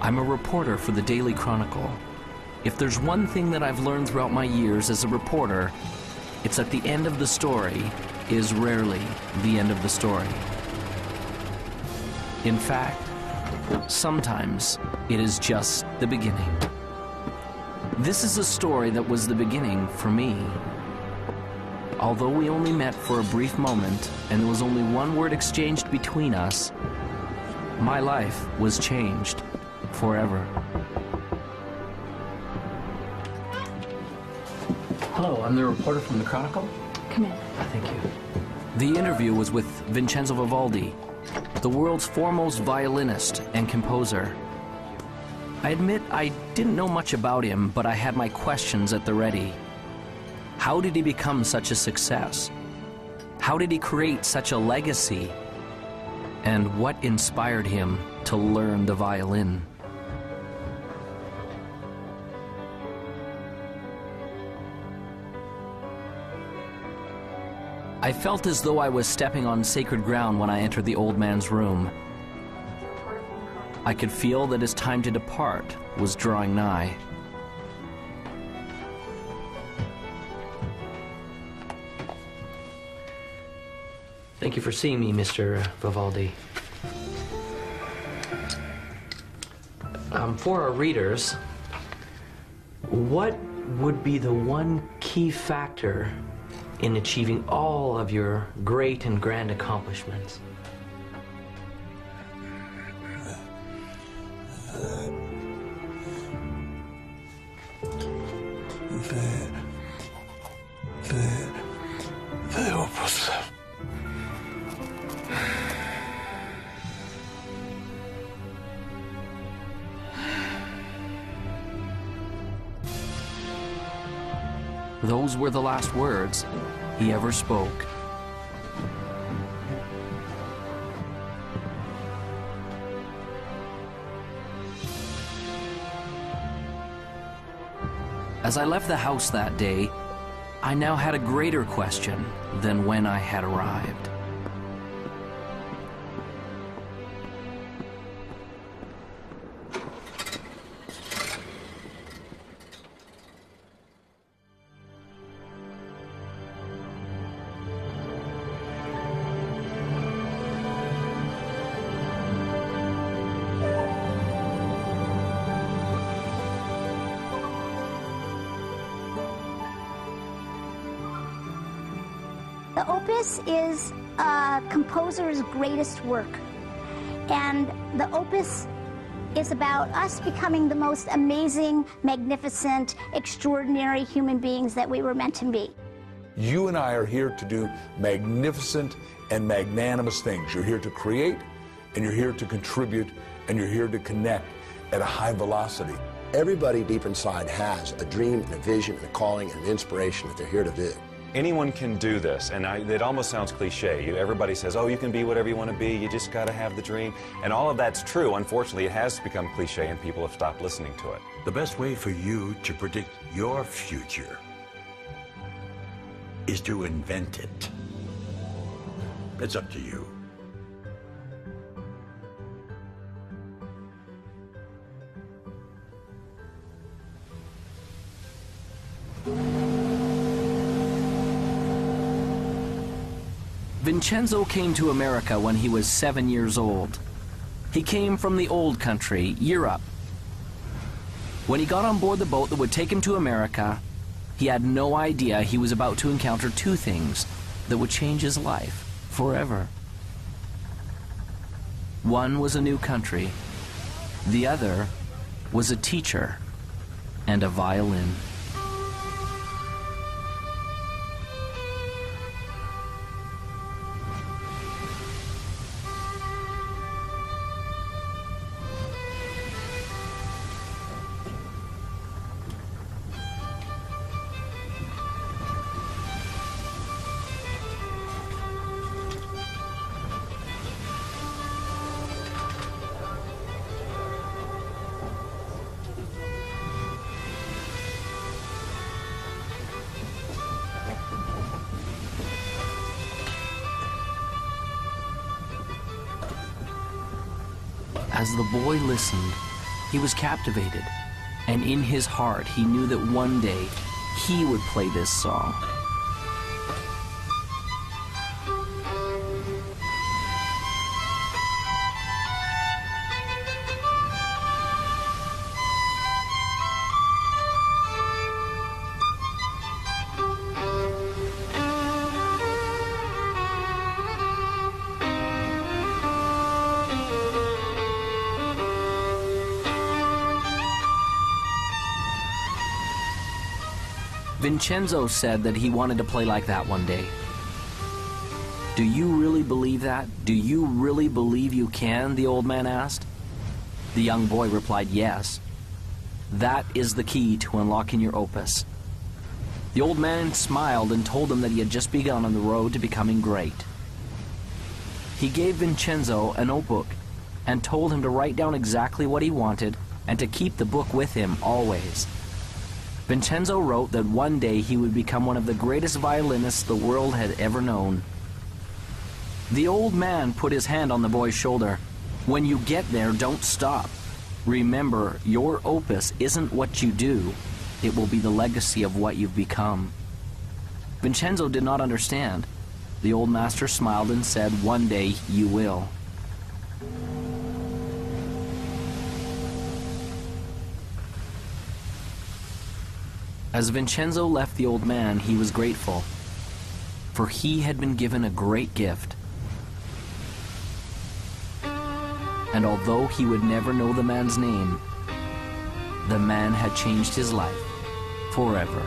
I'm a reporter for the Daily Chronicle. If there's one thing that I've learned throughout my years as a reporter, it's that the end of the story is rarely the end of the story. In fact, sometimes it is just the beginning. This is a story that was the beginning for me. Although we only met for a brief moment and there was only one word exchanged between us, my life was changed forever. Hello, I'm the reporter from the Chronicle. Come in. Thank you. The interview was with Vincenzo Vivaldi, the world's foremost violinist and composer. I admit I didn't know much about him, but I had my questions at the ready. How did he become such a success? How did he create such a legacy? And what inspired him to learn the violin? I felt as though I was stepping on sacred ground when I entered the old man's room. I could feel that his time to depart was drawing nigh. Thank you for seeing me, Mr. Vivaldi. For our readers, what would be the one key factor in achieving all of your great and grand accomplishments? The Opus. Those were the last words he ever spoke. As I left the house that day, I now had a greater question than when I had arrived. The Opus is a composer's greatest work, and the Opus is about us becoming the most amazing, magnificent, extraordinary human beings that we were meant to be. You and I are here to do magnificent and magnanimous things. You're here to create, and you're here to contribute, and you're here to connect at a high velocity. Everybody deep inside has a dream and a vision and a calling and an inspiration that they're here to do. Anyone can do this, and it almost sounds cliche. Everybody says, oh, you can be whatever you want to be, you just got to have the dream. And all of that's true. Unfortunately, it has become cliche, and people have stopped listening to it. The best way for you to predict your future is to invent it. It's up to you. Vincenzo came to America when he was 7 years old. He came from the old country, Europe. When he got on board the boat that would take him to America, he had no idea he was about to encounter two things that would change his life forever. One was a new country. The other was a teacher and a violin. As the boy listened, He was captivated, and in his heart he knew that one day he would play this song. Vincenzo said that he wanted to play like that one day. Do you really believe that? Do you really believe you can? The old man asked. The young boy replied, yes. That is the key to unlocking your opus. The old man smiled and told him that he had just begun on the road to becoming great. He gave Vincenzo a notebook and told him to write down exactly what he wanted and to keep the book with him always. Vincenzo wrote that one day he would become one of the greatest violinists the world had ever known. The old man put his hand on the boy's shoulder. When you get there, don't stop. Remember, your opus isn't what you do. It will be the legacy of what you've become. Vincenzo did not understand. The old master smiled and said, one day you will. As Vincenzo left the old man, he was grateful, for he had been given a great gift. And although he would never know the man's name, the man had changed his life forever.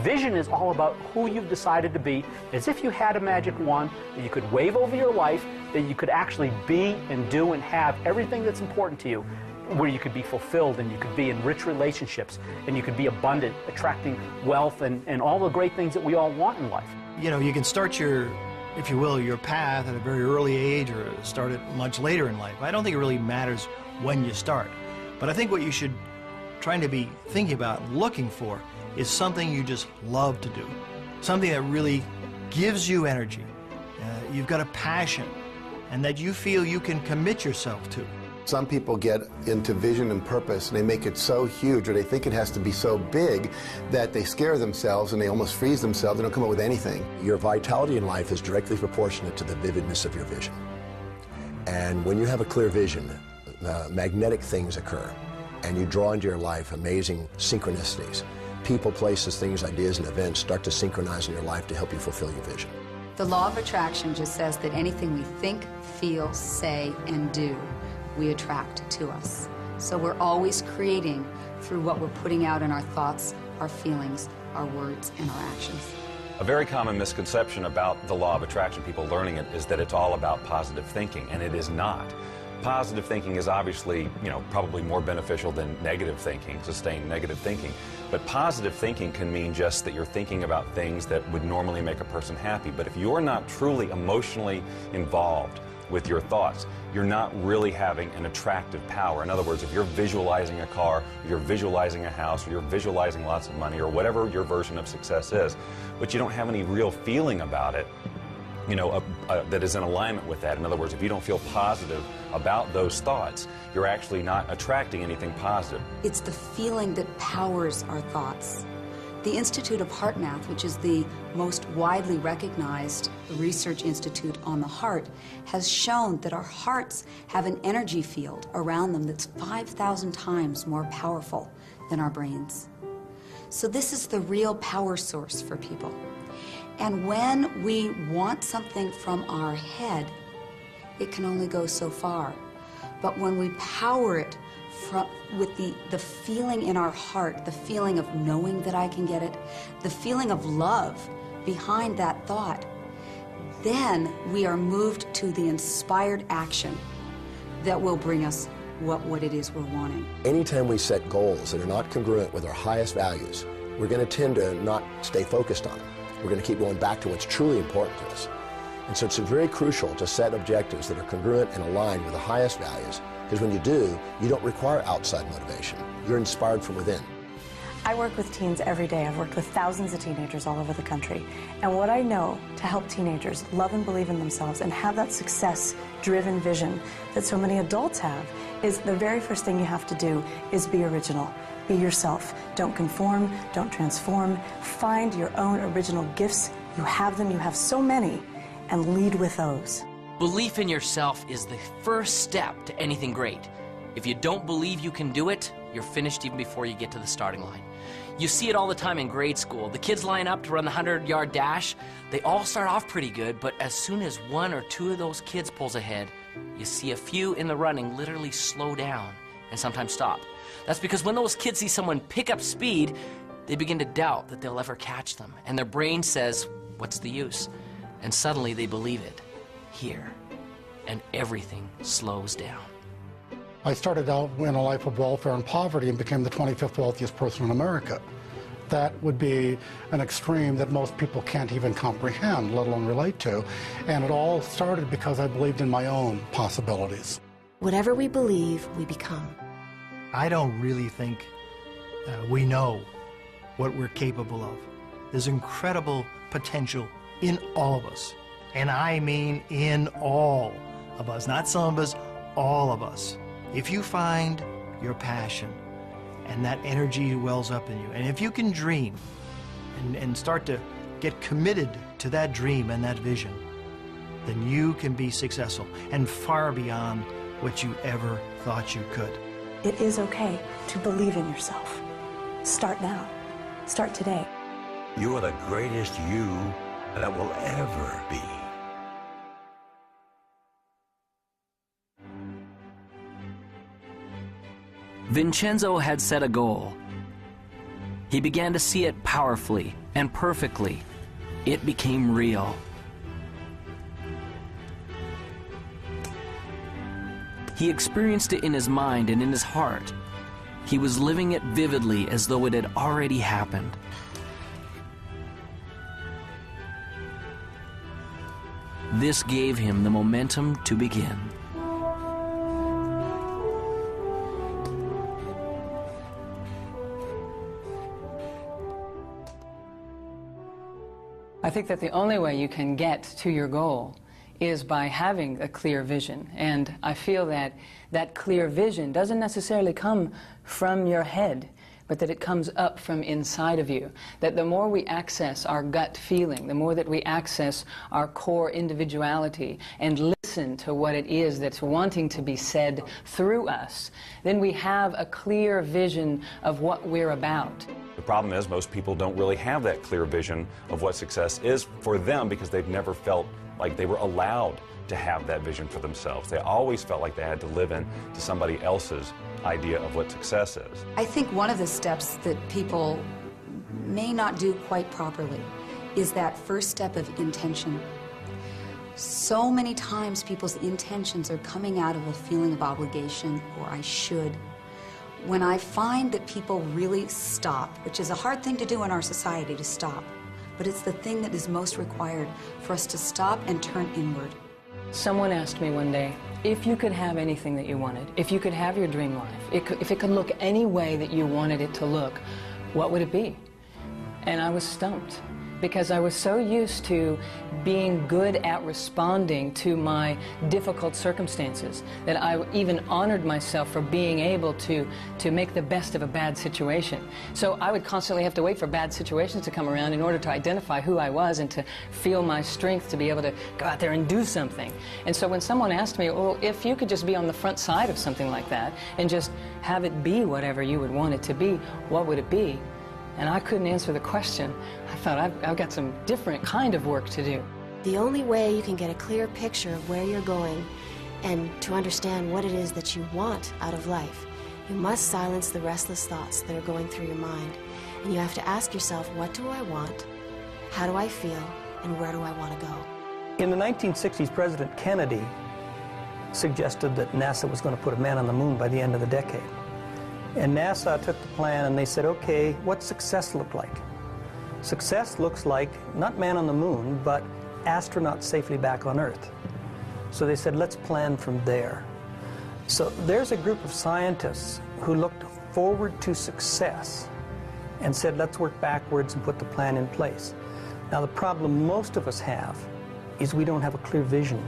Vision is all about who you've decided to be, as if you had a magic wand that you could wave over your life, that you could actually be and do and have everything that's important to you, where you could be fulfilled and you could be in rich relationships and you could be abundant, attracting wealth and all the great things that we all want in life. You know, you can start your, if you will, your path at a very early age or start it much later in life. I don't think it really matters when you start. But I think what you should try to be thinking about and looking for is something you just love to do, something that really gives you energy, you've got a passion, and that you feel you can commit yourself to. Some people get into vision and purpose and they make it so huge, or they think it has to be so big, that they scare themselves and they almost freeze themselves. They don't come up with anything. Your vitality in life is directly proportionate to the vividness of your vision. And when you have a clear vision, magnetic things occur, and you draw into your life amazing synchronicities. People, places, things, ideas, and events start to synchronize in your life to help you fulfill your vision. The law of attraction just says that anything we think, feel, say, and do, we attract to us. So we're always creating through what we're putting out in our thoughts, our feelings, our words, and our actions. A very common misconception about the law of attraction, people learning it, is that it's all about positive thinking, and it is not. Positive thinking is obviously, probably more beneficial than negative thinking, sustained negative thinking. But positive thinking can mean just that you're thinking about things that would normally make a person happy. But if you're not truly emotionally involved with your thoughts, you're not really having an attractive power. In other words, if you're visualizing a car, or you're visualizing a house, or you're visualizing lots of money, or whatever your version of success is, but you don't have any real feeling about it, that is in alignment with that. In other words, if you don't feel positive about those thoughts, you're actually not attracting anything positive. It's the feeling that powers our thoughts. The Institute of Heart Math, which is the most widely recognized research institute on the heart, has shown that our hearts have an energy field around them that's 5,000 times more powerful than our brains. So this is the real power source for people. And when we want something from our head, it can only go so far. But when we power it with the feeling in our heart, the feeling of knowing that I can get it, the feeling of love behind that thought, then we are moved to the inspired action that will bring us what it is we're wanting. Anytime we set goals that are not congruent with our highest values, we're going to tend to not stay focused on them. We're going to keep going back to what's truly important to us. And so it's very crucial to set objectives that are congruent and aligned with the highest values, because when you do, you don't require outside motivation. You're inspired from within. I work with teens every day. I've worked with thousands of teenagers all over the country. And what I know to help teenagers love and believe in themselves and have that success-driven vision that so many adults have is the very first thing you have to do is be original. Be yourself. Don't conform, don't transform. Find your own original gifts. You have them, you have so many, and lead with those. Belief in yourself is the first step to anything great. If you don't believe you can do it, you're finished even before you get to the starting line. You see it all the time in grade school. The kids line up to run the 100-yard dash. They all start off pretty good, but as soon as one or two of those kids pulls ahead, you see a few in the running literally slow down and sometimes stop. That's because when those kids see someone pick up speed, they begin to doubt that they'll ever catch them. And their brain says, what's the use? And suddenly they believe it. Here. And everything slows down. I started out in a life of welfare and poverty and became the 25th wealthiest person in America. That would be an extreme that most people can't even comprehend, let alone relate to. And it all started because I believed in my own possibilities. Whatever we believe, we become. I don't really think we know what we're capable of. There's incredible potential in all of us. And I mean in all of us, not some of us, all of us. If you find your passion and that energy wells up in you, and if you can dream and start to get committed to that dream and that vision, then you can be successful and far beyond what you ever thought you could. It is okay to believe in yourself. Start now. Start today. You are the greatest you that will ever be. Vincenzo had set a goal. He began to see it powerfully and perfectly. It became real. He experienced it in his mind and in his heart. He was living it vividly as though it had already happened. This gave him the momentum to begin. I think that the only way you can get to your goal is by having a clear vision. And I feel that that clear vision doesn't necessarily come from your head, but that it comes up from inside of you. That the more we access our gut feeling, the more that we access our core individuality and listen to what it is that's wanting to be said through us, then we have a clear vision of what we're about. The problem is most people don't really have that clear vision of what success is for them because they've never felt like they were allowed to have that vision for themselves. They always felt like they had to live in to somebody else's idea of what success is. I think one of the steps that people may not do quite properly is that first step of intention. So many times people's intentions are coming out of a feeling of obligation or I should. When I find that people really stop, which is a hard thing to do in our society to stop, but it's the thing that is most required for us to stop and turn inward. Someone asked me one day, if you could have anything that you wanted, if you could have your dream life, if it could look any way that you wanted it to look, what would it be? And I was stumped, because I was so used to being good at responding to my difficult circumstances that I even honored myself for being able to make the best of a bad situation. So I would constantly have to wait for bad situations to come around in order to identify who I was and to feel my strength to be able to go out there and do something. And so when someone asked me, well, if you could just be on the front side of something like that and just have it be whatever you would want it to be, what would it be? And I couldn't answer the question. I thought, I've got some different kind of work to do. The only way you can get a clear picture of where you're going and to understand what it is that you want out of life, you must silence the restless thoughts that are going through your mind. And you have to ask yourself, what do I want? How do I feel? And where do I want to go? In the 1960s, President Kennedy suggested that NASA was going to put a man on the moon by the end of the decade. And NASA took the plan and they said, okay, what's success look like? Success looks like not man on the moon, but astronauts safely back on Earth. So they said, let's plan from there. So there's a group of scientists who looked forward to success and said, let's work backwards and put the plan in place. Now, the problem most of us have is we don't have a clear vision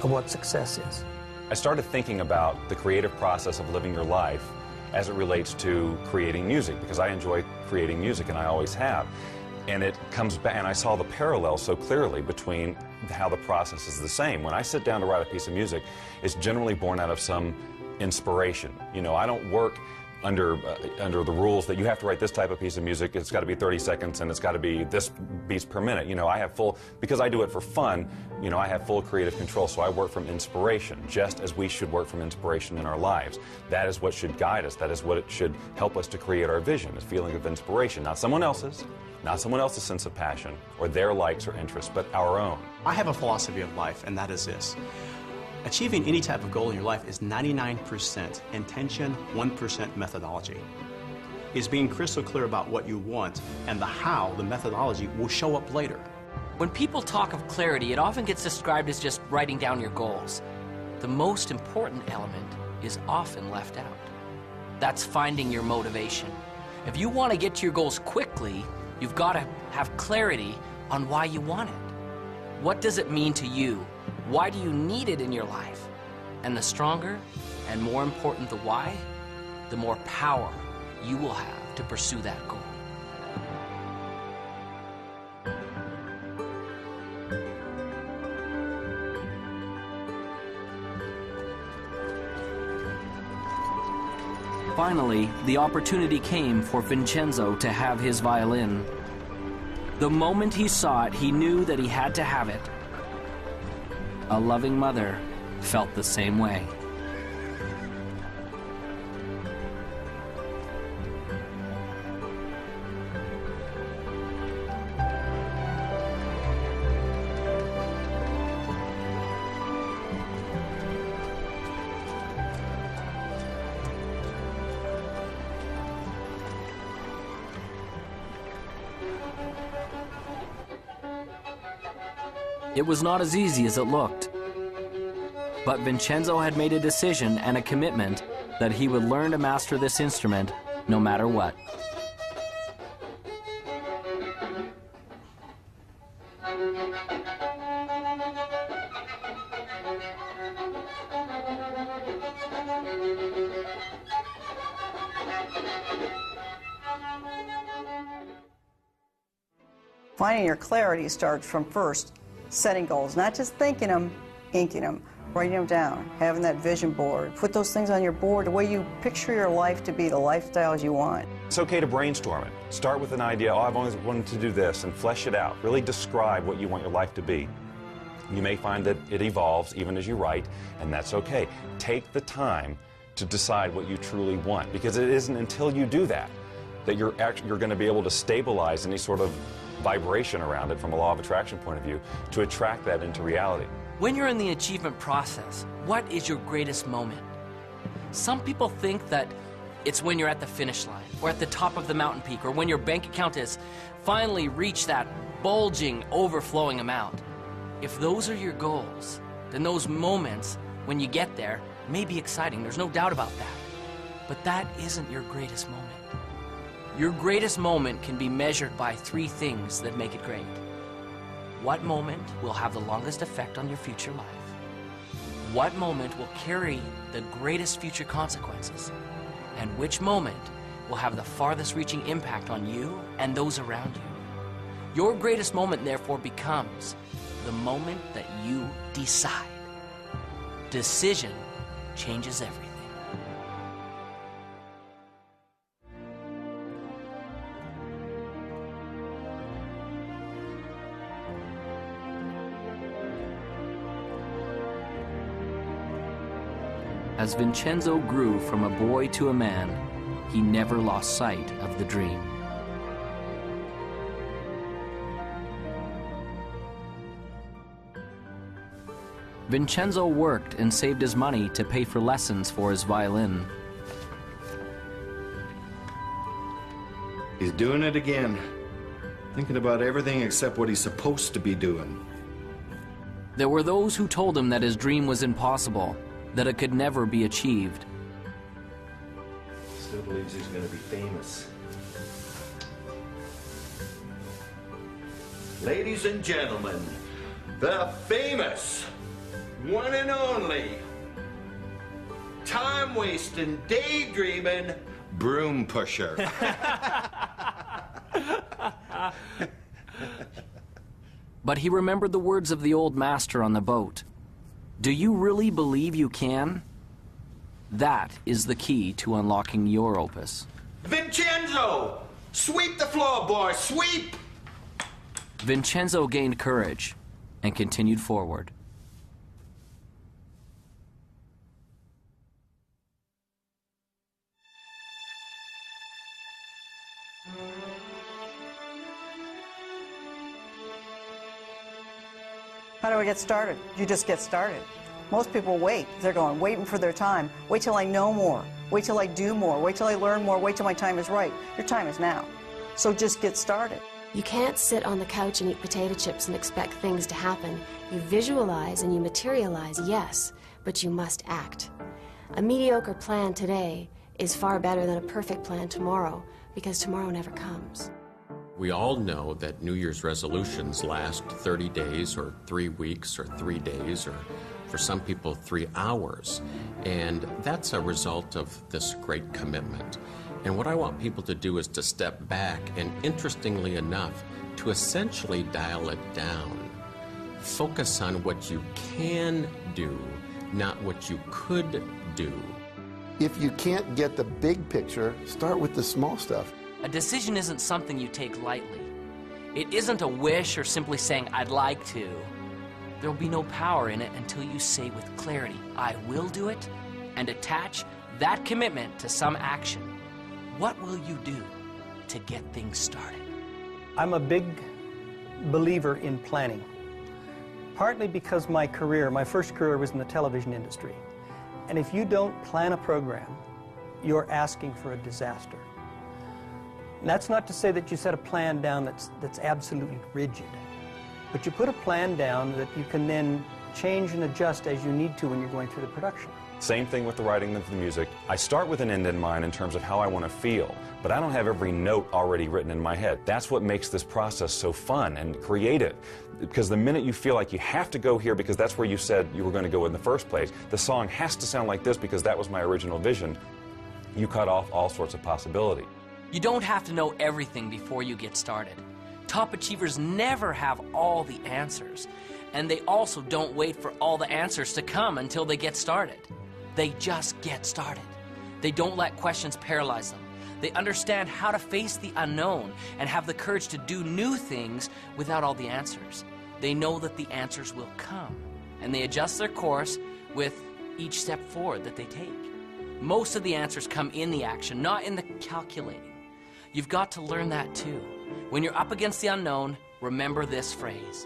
of what success is. I started thinking about the creative process of living your life as it relates to creating music, because I enjoy creating music, and I always have. And it comes back, and I saw the parallel so clearly between how the process is the same. When I sit down to write a piece of music, it's generally born out of some inspiration. You know, I don't work under the rules that you have to write this type of piece of music, it's got to be 30 seconds and it's got to be this beats per minute. You know, I have full, because I do it for fun, you know, I have full creative control, so I work from inspiration, just as we should work from inspiration in our lives. That is what should guide us. That is what it should help us to create our vision, this feeling of inspiration, not someone else's sense of passion or their likes or interests, but our own. I have a philosophy of life, and that is this. Achieving any type of goal in your life is 99% intention, 1% methodology. It's being crystal clear about what you want, and the how, the methodology, will show up later. When people talk of clarity, it often gets described as just writing down your goals. The most important element is often left out. That's finding your motivation. If you want to get to your goals quickly, you've got to have clarity on why you want it. What does it mean to you? Why do you need it in your life? And the stronger and more important the why, the more power you will have to pursue that goal. Finally, the opportunity came for Vincenzo to have his violin. The moment he saw it, he knew that he had to have it. A loving mother felt the same way. It was not as easy as it looked. But Vincenzo had made a decision and a commitment that he would learn to master this instrument no matter what. Finding your clarity starts from first setting goals, not just thinking them, inking them, writing them down, having that vision board. Put those things on your board, the way you picture your life to be, the lifestyles you want. It's okay to brainstorm it. Start with an idea, oh, I've always wanted to do this, and flesh it out. Really describe what you want your life to be. You may find that it evolves even as you write, and that's okay. Take the time to decide what you truly want, because it isn't until you do that that you're going to be able to stabilize any sort of vibration around it from a law of attraction point of view to attract that into reality. When you're in the achievement process, what is your greatest moment? Some people think that it's when you're at the finish line, or at the top of the mountain peak, or when your bank account has finally reached that bulging, overflowing amount. If those are your goals, then those moments when you get there may be exciting, there's no doubt about that. But that isn't your greatest moment. Your greatest moment can be measured by three things that make it great. What moment will have the longest effect on your future life? What moment will carry the greatest future consequences? And which moment will have the farthest reaching impact on you and those around you? Your greatest moment, therefore, becomes the moment that you decide. Decision changes everything. As Vincenzo grew from a boy to a man, he never lost sight of the dream. Vincenzo worked and saved his money to pay for lessons for his violin. He's doing it again. Thinking about everything except what he's supposed to be doing. There were those who told him that his dream was impossible, that it could never be achieved. Still believes he's going to be famous. Ladies and gentlemen, the famous, one and only, time-wasting, daydreaming, broom pusher. But he remembered the words of the old master on the boat. Do you really believe you can? That is the key to unlocking your opus. Vincenzo! Sweep the floor, boy, sweep! Vincenzo gained courage and continued forward. How do I get started? You just get started. Most people wait. They're waiting for their time. Wait till I know more. Wait till I do more. Wait till I learn more. Wait till my time is right. Your time is now. So just get started. You can't sit on the couch and eat potato chips and expect things to happen. You visualize and you materialize, yes, but you must act. A mediocre plan today is far better than a perfect plan tomorrow, because tomorrow never comes. We all know that New Year's resolutions last 30 days or 3 weeks or 3 days or for some people 3 hours. And that's a result of this great commitment. And what I want people to do is to step back and, interestingly enough, to essentially dial it down. Focus on what you can do, not what you could do. If you can't get the big picture, start with the small stuff. A decision isn't something you take lightly. It isn't a wish or simply saying, I'd like to. There will be no power in it until you say with clarity, I will do it, and attach that commitment to some action. What will you do to get things started? I'm a big believer in planning, partly because my first career was in the television industry. And if you don't plan a program, you're asking for a disaster. And that's not to say that you set a plan down that's absolutely rigid, but you put a plan down that you can then change and adjust as you need to when you're going through the production. Same thing with the writing of the music. I start with an end in mind in terms of how I want to feel, but I don't have every note already written in my head. That's what makes this process so fun and creative, because the minute you feel like you have to go here because that's where you said you were going to go in the first place, the song has to sound like this because that was my original vision, you cut off all sorts of possibility. You don't have to know everything before you get started. Top achievers never have all the answers, and they also don't wait for all the answers to come until they get started. They just get started. They don't let questions paralyze them. They understand how to face the unknown and have the courage to do new things without all the answers. They know that the answers will come, and they adjust their course with each step forward that they take. Most of the answers come in the action, not in the calculating. You've got to learn that too. When you're up against the unknown, remember this phrase.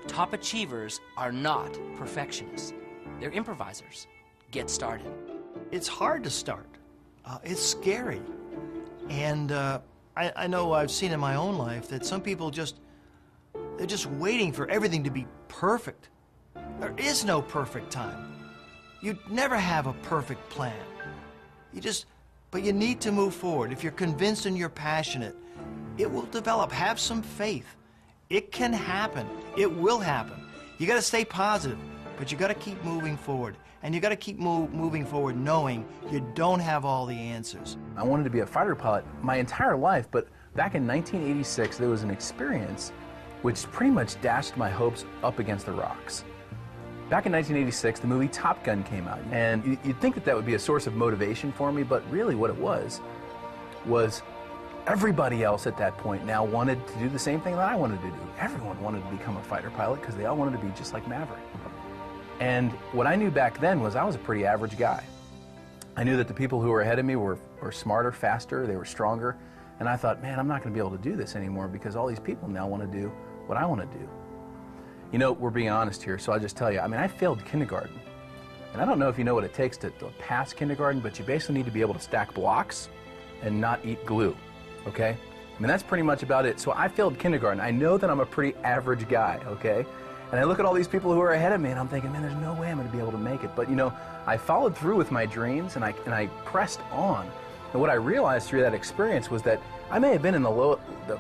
Top achievers are not perfectionists. They're improvisers. Get started. It's hard to start. It's scary. And I know I've seen in my own life that some people they're just waiting for everything to be perfect. There is no perfect time. You never have a perfect plan. But you need to move forward. If you're convinced and you're passionate, it will develop. Have some faith. It can happen. It will happen. You got to stay positive, but you got to keep moving forward. And you got to keep moving forward knowing you don't have all the answers. I wanted to be a fighter pilot my entire life, but back in 1986, there was an experience which pretty much dashed my hopes up against the rocks. Back in 1986, the movie Top Gun came out, and you'd think that would be a source of motivation for me, but really what it was everybody else at that point now wanted to do the same thing that I wanted to do. Everyone wanted to become a fighter pilot because they all wanted to be just like Maverick. And what I knew back then was I was a pretty average guy. I knew that the people who were ahead of me were smarter, faster, they were stronger, and I thought, man, I'm not going to be able to do this anymore because all these people now want to do what I want to do. You know, we're being honest here, so I'll just tell you, I mean, I failed kindergarten. And I don't know if you know what it takes to pass kindergarten, but you basically need to be able to stack blocks and not eat glue, okay? I mean, that's pretty much about it. So I failed kindergarten. I know that I'm a pretty average guy, okay? And I look at all these people who are ahead of me, and I'm thinking, man, there's no way I'm going to be able to make it. But, you know, I followed through with my dreams, and I pressed on. And what I realized through that experience was that I may have been in the 5th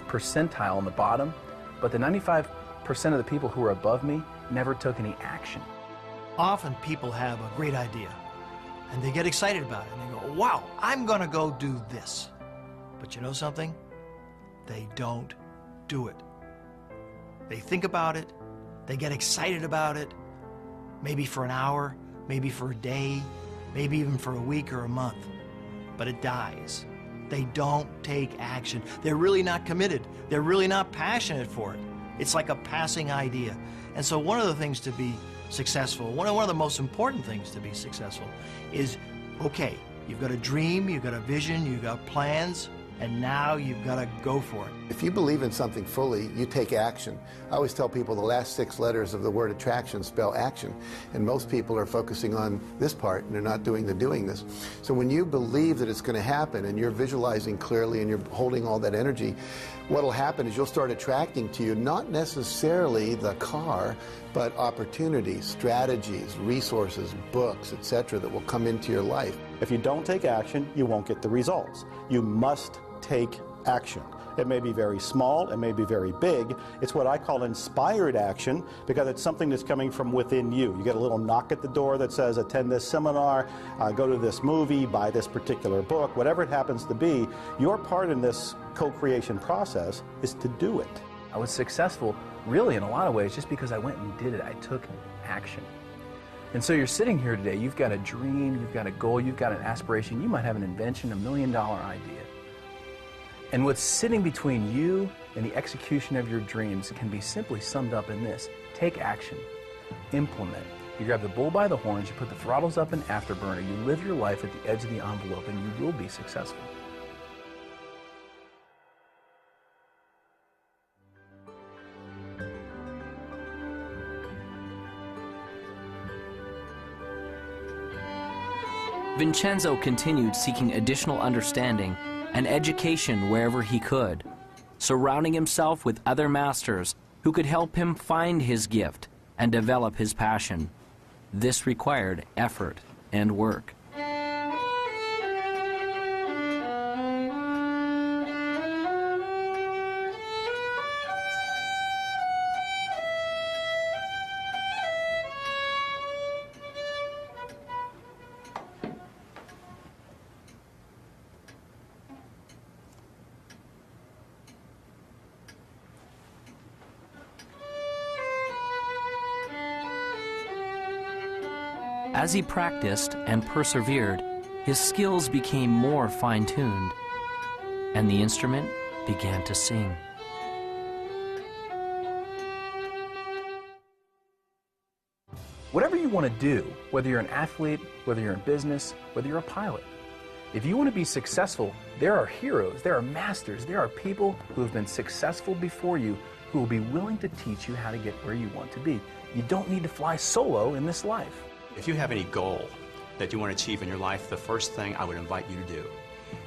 percentile on the bottom, but the 95% of the people who were above me never took any action. Often people have a great idea, and they get excited about it, and they go, wow, I'm going to go do this. But you know something? They don't do it. They think about it, they get excited about it, maybe for an hour, maybe for a day, maybe even for a week or a month, but it dies. They don't take action. They're really not committed. They're really not passionate for it. It's like a passing idea. And so one of the things to be successful, one of the most important things to be successful is, okay, you've got a dream, you've got a vision, you've got plans, and now you've got to go for it. If you believe in something fully, you take action. I always tell people the last 6 letters of the word attraction spell action, and most people are focusing on this part and they're not doing the doing this. So when you believe that it's going to happen and you're visualizing clearly and you're holding all that energy, what'll happen is you'll start attracting to you not necessarily the car, but opportunities, strategies, resources, books, etc. that will come into your life. If you don't take action, you won't get the results. You must take action. It may be very small, it may be very big. It's what I call inspired action because it's something that's coming from within you. You get a little knock at the door that says, attend this seminar, go to this movie, buy this particular book, whatever it happens to be. Your part in this co-creation process is to do it. I was successful, really, in a lot of ways, just because I went and did it. I took action. And so you're sitting here today, you've got a dream, you've got a goal, you've got an aspiration, you might have an invention, $1 million idea. And what's sitting between you and the execution of your dreams can be simply summed up in this: take action, implement. You grab the bull by the horns, you put the throttles up in afterburner, you live your life at the edge of the envelope, and you will be successful. Vincenzo continued seeking additional understanding and education wherever he could, surrounding himself with other masters who could help him find his gift and develop his passion. This required effort and work. As he practiced and persevered, his skills became more fine-tuned, and the instrument began to sing. Whatever you want to do, whether you're an athlete, whether you're in business, whether you're a pilot, if you want to be successful, there are heroes, there are masters, there are people who have been successful before you who will be willing to teach you how to get where you want to be. You don't need to fly solo in this life. If you have any goal that you want to achieve in your life, the first thing I would invite you to do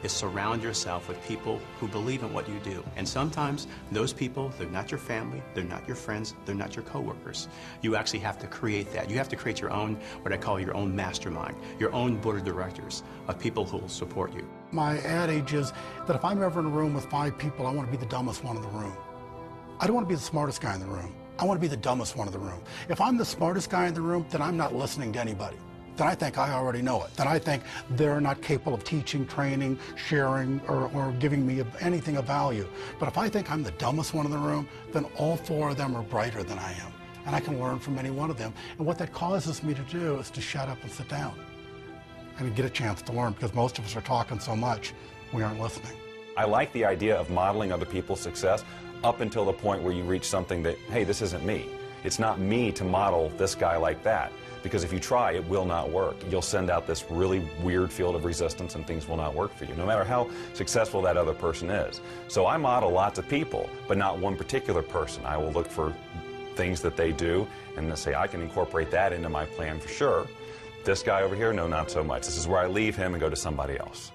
is surround yourself with people who believe in what you do. And sometimes those people, they're not your family, they're not your friends, they're not your coworkers. You actually have to create that. You have to create your own, what I call your own mastermind, your own board of directors of people who will support you. My adage is that if I'm ever in a room with 5 people, I want to be the dumbest one in the room. I don't want to be the smartest guy in the room. I want to be the dumbest one in the room. If I'm the smartest guy in the room, then I'm not listening to anybody. Then I think I already know it. Then I think they're not capable of teaching, training, sharing, or giving me anything of value. But if I think I'm the dumbest one in the room, then all 4 of them are brighter than I am. And I can learn from any one of them. And what that causes me to do is to shut up and sit down and get a chance to learn, because most of us are talking so much, we aren't listening. I like the idea of modeling other people's success up until the point where you reach something that, hey, this isn't me. It's not me to model this guy like that. Because if you try, it will not work. You'll send out this really weird field of resistance and things will not work for you, no matter how successful that other person is. So I model lots of people, but not one particular person. I will look for things that they do and say, I can incorporate that into my plan for sure. This guy over here, no, not so much. This is where I leave him and go to somebody else.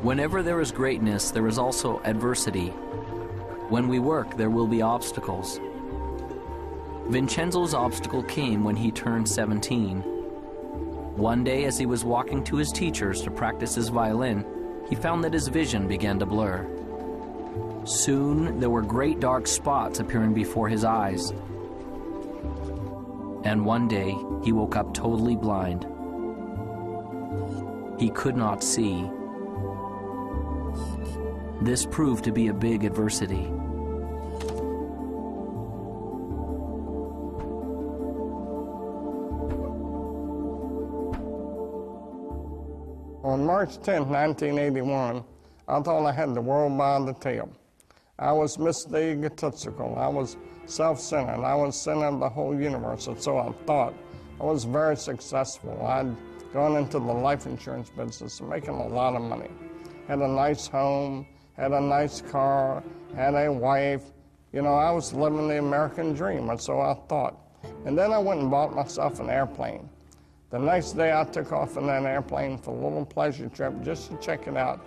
Whenever there is greatness, there is also adversity. When we work, there will be obstacles. Vincenzo's obstacle came when he turned 17. One day, as he was walking to his teacher's to practice his violin, he found that his vision began to blur. Soon, there were great dark spots appearing before his eyes. And one day, he woke up totally blind. He could not see. This proved to be a big adversity. On March 10, 1981, I thought I had the world by the tail. I was Mr. Egotistical. I was self-centered. I was center of the whole universe, and so I thought. I was very successful. I'd gone into the life insurance business, making a lot of money. Had a nice home, had a nice car, had a wife. You know, I was living the American dream, and so I thought. And then I went and bought myself an airplane. The next day I took off in that airplane for a little pleasure trip just to check it out.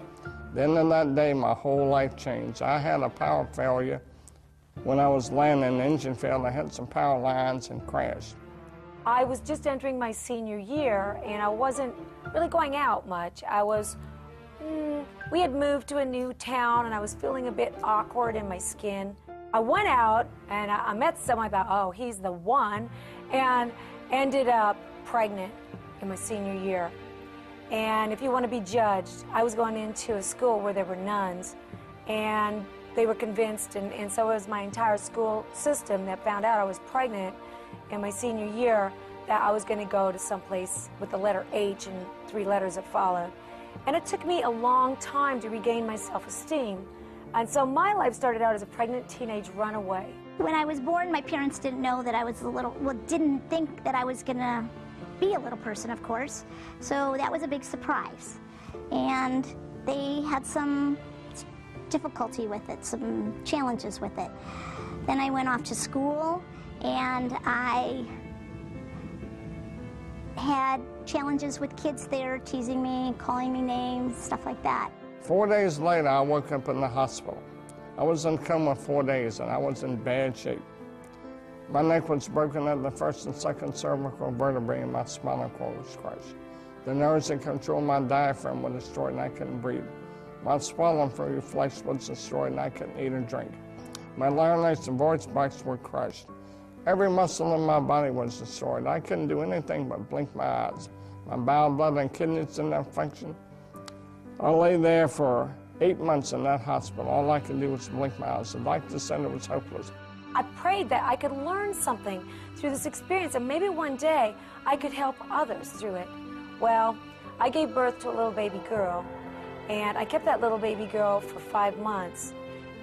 Then in that day, my whole life changed. I had a power failure. When I was landing, the engine failed. I had some power lines and crashed. I was just entering my senior year, and I wasn't really going out much. We had moved to a new town, and I was feeling a bit awkward in my skin. I went out, and I met someone. I thought, oh, he's the one, and ended up pregnant in my senior year. And if you want to be judged, I was going into a school where there were nuns, and they were convinced, and so was my entire school system, that found out I was pregnant in my senior year, that I was going to go to someplace with the letter H and 3 letters that followed. And it took me a long time to regain my self-esteem. And so my life started out as a pregnant teenage runaway. When I was born, my parents didn't know that I was didn't think that I was going to be a little person, of course. So that was a big surprise. And they had some difficulty with it, some challenges with it. Then I went off to school, and I had challenges with kids there teasing me, calling me names, stuff like that. 4 days later, I woke up in the hospital. I was in coma 4 days, and I was in bad shape. My neck was broken at the first and second cervical vertebrae, and my spinal cord was crushed. The nerves that control my diaphragm were destroyed, and I couldn't breathe. My swollen furry flesh was destroyed, and I couldn't eat or drink. My larynx and voice box were crushed. Every muscle in my body was destroyed. I couldn't do anything but blink my eyes. My bowel, blood, and kidneys didn't have function. I lay there for 8 months in that hospital. All I could do was blink my eyes. The doctor said it was hopeless. I prayed that I could learn something through this experience, and maybe one day I could help others through it. Well, I gave birth to a little baby girl, and I kept that little baby girl for 5 months.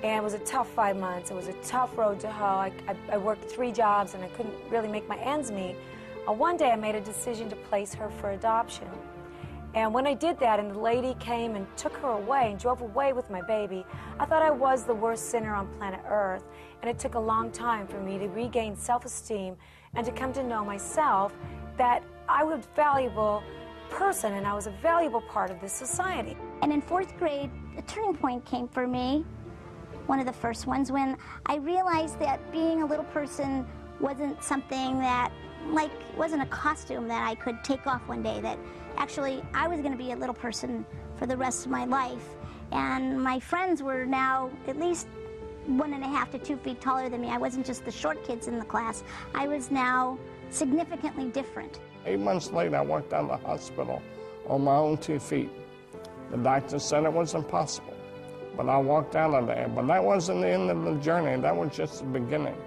And it was a tough 5 months. It was a tough road to hoe. I worked 3 jobs, and I couldn't really make my ends meet. One day I made a decision to place her for adoption. And when I did that, and the lady came and took her away and drove away with my baby, I thought I was the worst sinner on planet Earth. And it took a long time for me to regain self-esteem and to come to know myself, that I was a valuable person and I was a valuable part of this society. And in 4th grade, a turning point came for me, one of the first ones, when I realized that being a little person wasn't something that, like, wasn't a costume that I could take off one day, that actually I was going to be a little person for the rest of my life. And my friends were now at least 1.5 to 2 feet taller than me. I wasn't just the short kids in the class. I was now significantly different. 8 months later, I walked out of the hospital on my own 2 feet. The doctor said it was impossible, but I walked out of there. But that wasn't the end of the journey. That was just the beginning,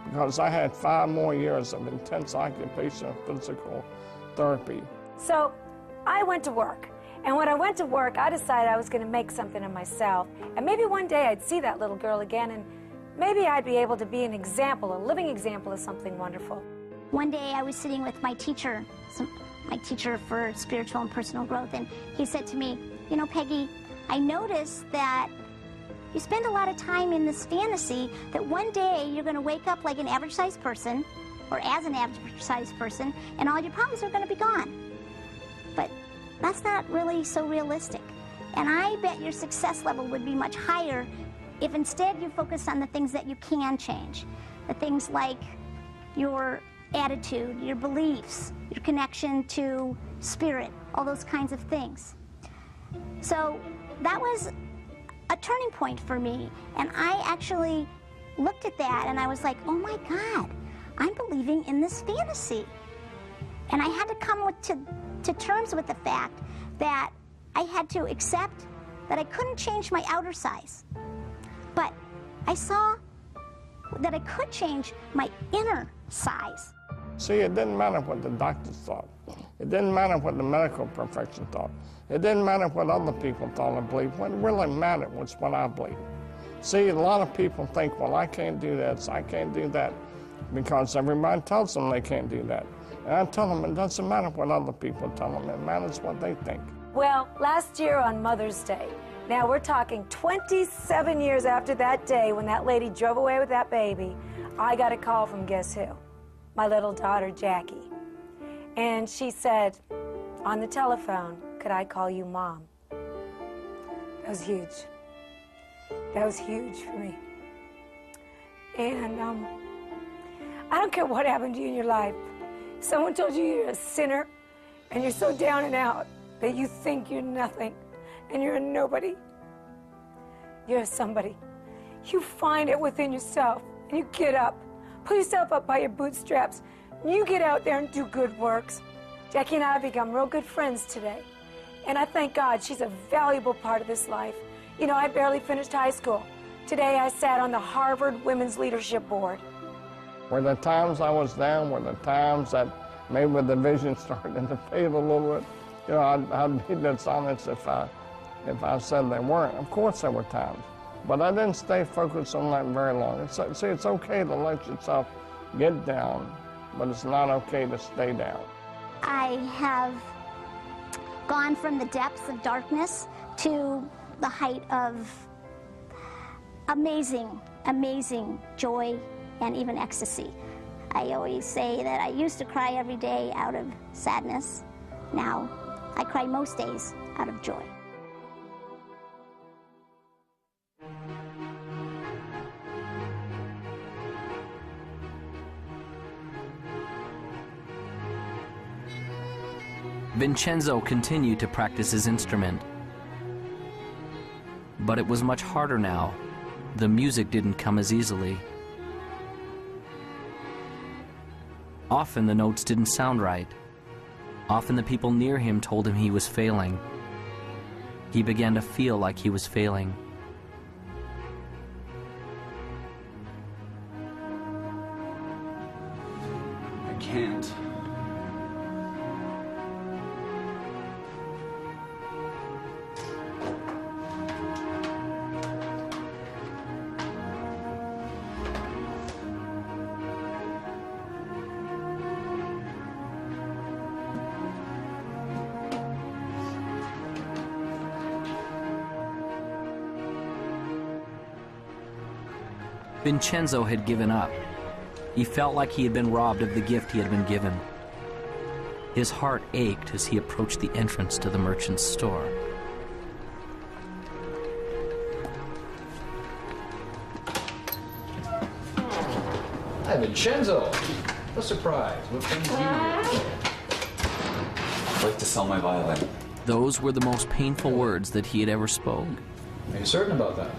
because I had 5 more years of intense occupational physical therapy. So I went to work. And when I went to work, I decided I was going to make something of myself. And maybe one day I'd see that little girl again, and maybe I'd be able to be an example, a living example of something wonderful. One day I was sitting with my teacher for spiritual and personal growth, and he said to me, you know, Peggy, I noticed that you spend a lot of time in this fantasy that one day you're going to wake up like an average-sized person, or as an average-sized person, and all your problems are going to be gone. But that's not really so realistic. And I bet your success level would be much higher if instead you focus on the things that you can change. The things like your attitude, your beliefs, your connection to spirit, all those kinds of things. So that was a turning point for me. And I actually looked at that and I was like, oh my God, I'm believing in this fantasy. And I had to come to terms with the fact that I had to accept that I couldn't change my outer size. But I saw that I could change my inner size. See, it didn't matter what the doctors thought. It didn't matter what the medical profession thought. It didn't matter what other people thought or believed. What really mattered was what I believed. See, a lot of people think, well, I can't do this, I can't do that, because everybody tells them they can't do that. And I tell them it doesn't matter what other people tell them, it matters what they think. Well, last year on Mother's Day, now we're talking 27 years after that day when that lady drove away with that baby, I got a call from guess who? My little daughter, Jackie. And she said on the telephone, could I call you Mom? That was huge. That was huge for me. And I don't care what happened to you in your life. If someone told you you're a sinner and you're so down and out that you think you're nothing and you're a nobody, you're a somebody. You find it within yourself and you get up. Pull yourself up by your bootstraps. You get out there and do good works. Jackie and I have become real good friends today. And I thank God she's a valuable part of this life. You know, I barely finished high school. Today I sat on the Harvard Women's Leadership Board. Were the times I was down, were the times that maybe the vision started to fade a little bit. You know, I'd be dishonest if I said they weren't. Of course there were times. But I didn't stay focused on that very long. See, it's okay to let yourself get down, but it's not okay to stay down. I have gone from the depths of darkness to the height of amazing, amazing joy and even ecstasy. I always say that I used to cry every day out of sadness. Now, I cry most days out of joy. Vincenzo continued to practice his instrument. But it was much harder now. The music didn't come as easily. Often the notes didn't sound right. Often the people near him told him he was failing. He began to feel like he was failing. I can't. Vincenzo had given up. He felt like he had been robbed of the gift he had been given. His heart ached as he approached the entrance to the merchant's store. Hi, Vincenzo. A surprise. What brings you here? I'd like to sell my violin. Those were the most painful words that he had ever spoken. Are you certain about that?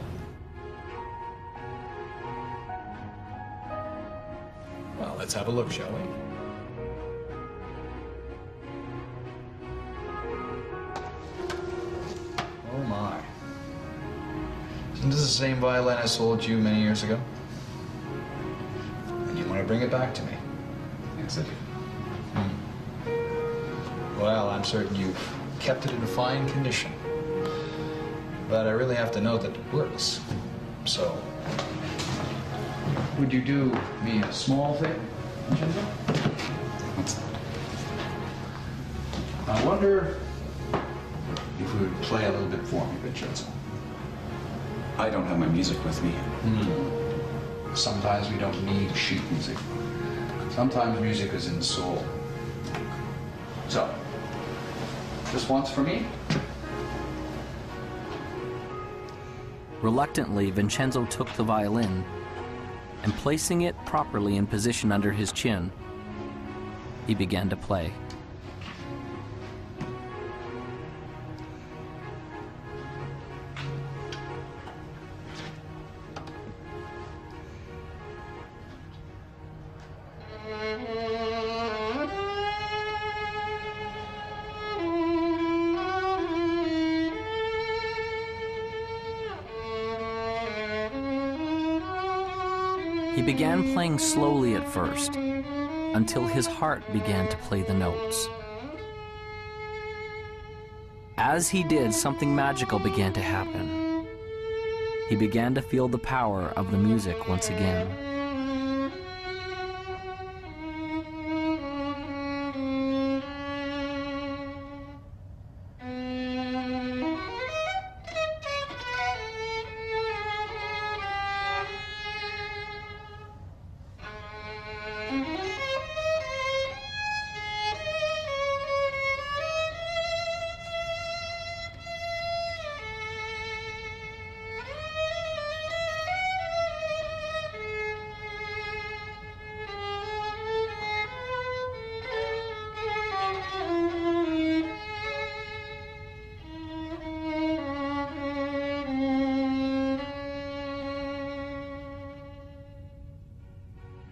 Well, let's have a look, shall we? Oh my. Isn't this the same violin I sold you many years ago? And you want to bring it back to me? Yes, I do. Well, I'm certain you've kept it in fine condition. But I really have to know that it works. So, would you do me a small favor, Vincenzo? What's that? I wonder if you would play a little bit for me, Vincenzo. I don't have my music with me. Sometimes we don't need sheet music. Sometimes music is in the soul. So, just once for me? Reluctantly, Vincenzo took the violin and, placing it properly in position under his chin, he began to play. He began playing slowly at first, until his heart began to play the notes. As he did, something magical began to happen. He began to feel the power of the music once again.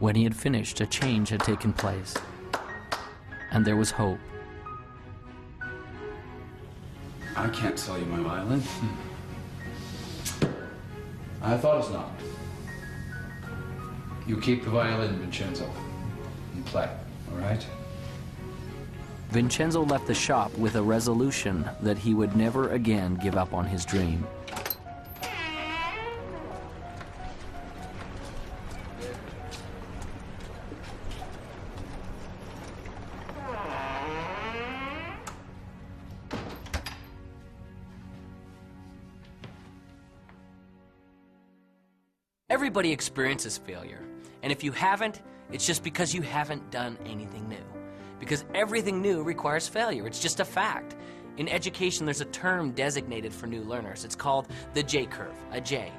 When he had finished, a change had taken place, and there was hope. I can't sell you my violin. I thought as not. You keep the violin, Vincenzo, and play, all right? Vincenzo left the shop with a resolution that he would never again give up on his dream. Everybody experiences failure, and if you haven't, it's just because you haven't done anything new. Because everything new requires failure. It's just a fact. In education, there's a term designated for new learners. It's called the J-curve, a J.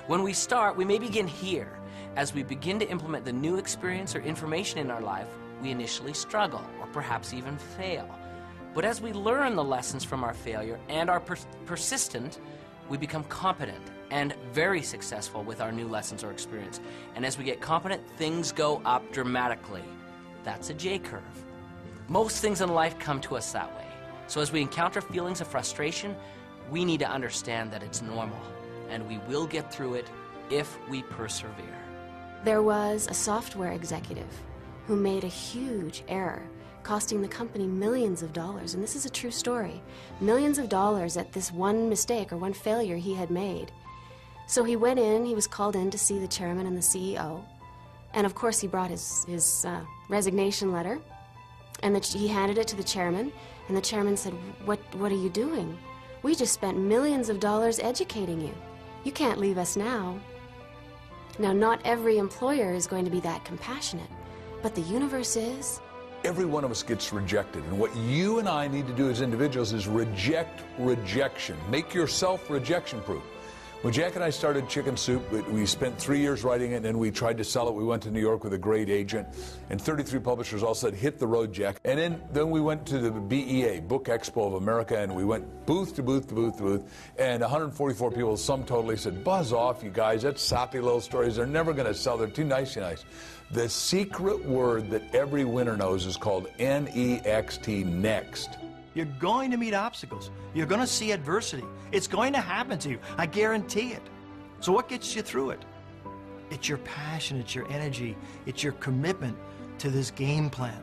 When we start, we may begin here. As we begin to implement the new experience or information in our life, we initially struggle, or perhaps even fail. But as we learn the lessons from our failure and are persistent, we become competent and very successful with our new lessons or experience. And as we get competent, things go up dramatically. That's a J-curve. Most things in life come to us that way. So as we encounter feelings of frustration, we need to understand that it's normal, and we will get through it if we persevere. There was a software executive who made a huge error, costing the company millions of dollars, and this is a true story. Millions of dollars at this one mistake or one failure he had made. So he went in, he was called in to see the chairman and the CEO, and of course he brought his resignation letter, and he handed it to the chairman, and the chairman said, what are you doing? We just spent millions of dollars educating you. You can't leave us now. Now, not every employer is going to be that compassionate, but the universe is. Every one of us gets rejected, and what you and I need to do as individuals is reject rejection. Make yourself rejection-proof. When Jack and I started Chicken Soup, we spent 3 years writing it, and then we tried to sell it. We went to New York with a great agent, and 33 publishers all said, hit the road, Jack. And then we went to the BEA, Book Expo of America, and we went booth to booth to booth to booth, and 144 people, sum totally, said, buzz off, you guys, that's sappy little stories. They're never going to sell. They're too nice. The secret word that every winner knows is called N-E-X-T, next. You're going to meet obstacles. You're going to see adversity. It's going to happen to you. I guarantee it. So what gets you through it? It's your passion, it's your energy, it's your commitment to this game plan.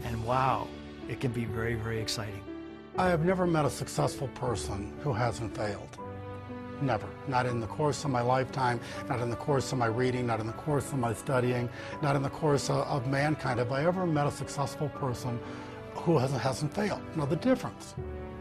And wow, it can be very, very exciting. I have never met a successful person who hasn't failed. Never. Not in the course of my lifetime, not in the course of my reading, not in the course of my studying, not in the course of mankind. Have I ever met a successful person who hasn't failed? Now, the difference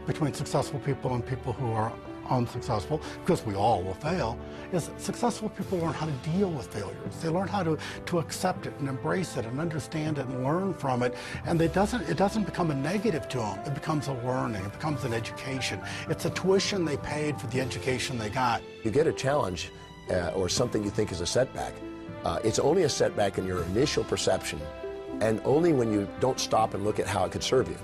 between successful people and people who are unsuccessful, because we all will fail, is successful people learn how to deal with failures. They learn how to accept it and embrace it and understand it and learn from it. And it doesn't become a negative to them. It becomes a learning. It becomes an education. It's a tuition they paid for the education they got. You get a challenge or something you think is a setback. It's only a setback in your initial perception, and only when you don't stop and look at how it could serve you.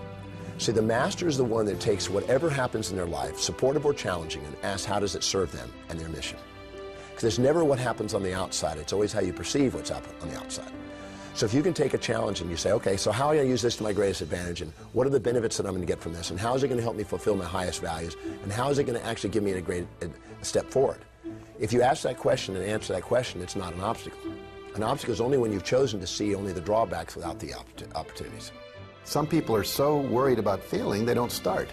See, the master is the one that takes whatever happens in their life, supportive or challenging, and asks how does it serve them and their mission. Because it's never what happens on the outside, it's always how you perceive what's up on the outside. So if you can take a challenge and you say, okay, so how am I going to use this to my greatest advantage, and what are the benefits that I'm going to get from this, and how is it going to help me fulfill my highest values, and how is it going to actually give me a step forward? If you ask that question and answer that question, it's not an obstacle. An obstacle is only when you've chosen to see only the drawbacks without the opportunities. Some people are so worried about failing, they don't start.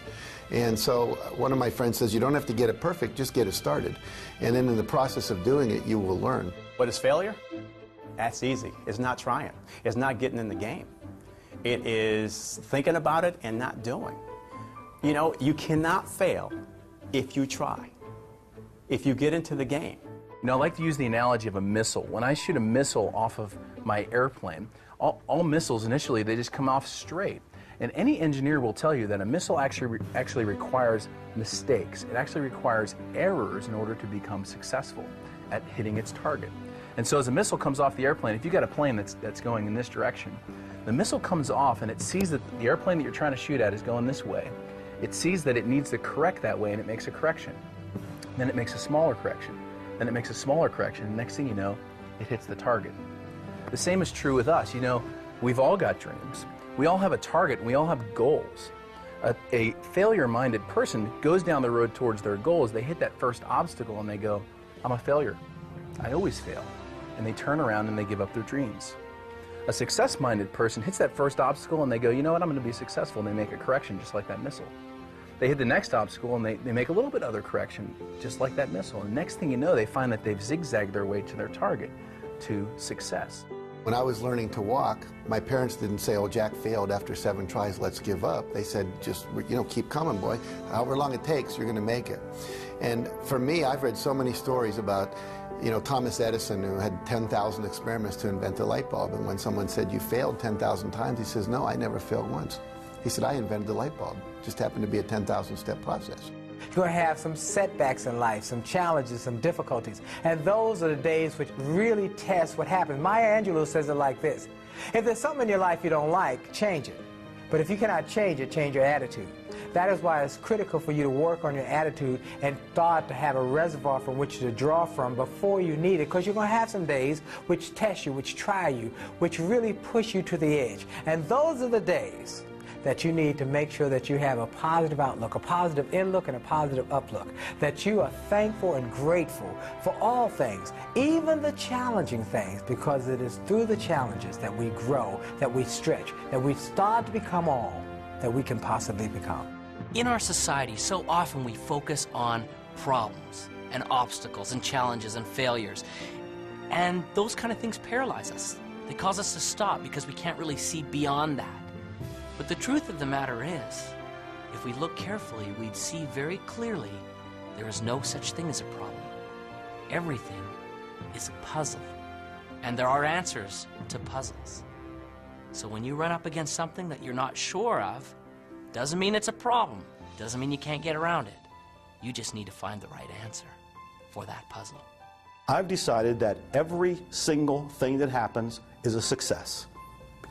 And so one of my friends says, you don't have to get it perfect, just get it started. And then in the process of doing it, you will learn. What is failure? That's easy. It's not trying. It's not getting in the game. It is thinking about it and not doing. You know, you cannot fail if you try, if you get into the game. You know, I like to use the analogy of a missile. When I shoot a missile off of my airplane, all missiles initially, they just come off straight. And any engineer will tell you that a missile actually requires mistakes. It actually requires errors in order to become successful at hitting its target. And so as a missile comes off the airplane, if you've got a plane that's going in this direction, the missile comes off and it sees that the airplane that you're trying to shoot at is going this way. It sees that it needs to correct that way, and it makes a correction. Then it makes a smaller correction. Then it makes a smaller correction, and next thing you know, it hits the target. The same is true with us. You know, we've all got dreams. We all have a target, and we all have goals. A failure-minded person goes down the road towards their goals. They hit that first obstacle, and they go, I'm a failure. I always fail. And they turn around and they give up their dreams. A success-minded person hits that first obstacle, and they go, you know what, I'm going to be successful, and they make a correction just like that missile. They hit the next obstacle, and they make a little bit other correction, just like that missile. And the next thing you know, they find that they've zigzagged their way to their target, to success. When I was learning to walk, my parents didn't say, oh, Jack failed after 7 tries, let's give up. They said, just, you know, keep coming, boy. However long it takes, you're going to make it. And for me, I've read so many stories about, you know, Thomas Edison, who had 10,000 experiments to invent the light bulb. And when someone said, you failed 10,000 times, he says, no, I never failed once. He said, I invented the light bulb. It just happened to be a 10,000-step process. You're going to have some setbacks in life, some challenges, some difficulties. And those are the days which really test what happens. Maya Angelou says it like this: if there's something in your life you don't like, change it. But if you cannot change it, change your attitude. That is why it's critical for you to work on your attitude and start to have a reservoir from which to draw from before you need it, because you're going to have some days which test you, which try you, which really push you to the edge. And those are the days that you need to make sure that you have a positive outlook, a positive in-look, and a positive uplook, that you are thankful and grateful for all things, even the challenging things, because it is through the challenges that we grow, that we stretch, that we start to become all that we can possibly become. In our society, so often we focus on problems and obstacles and challenges and failures, and those kind of things paralyze us. They cause us to stop because we can't really see beyond that. But the truth of the matter is, if we look carefully, we'd see very clearly there is no such thing as a problem. Everything is a puzzle, and there are answers to puzzles. So when you run up against something that you're not sure of, doesn't mean it's a problem, doesn't mean you can't get around it. You just need to find the right answer for that puzzle. I've decided that every single thing that happens is a success.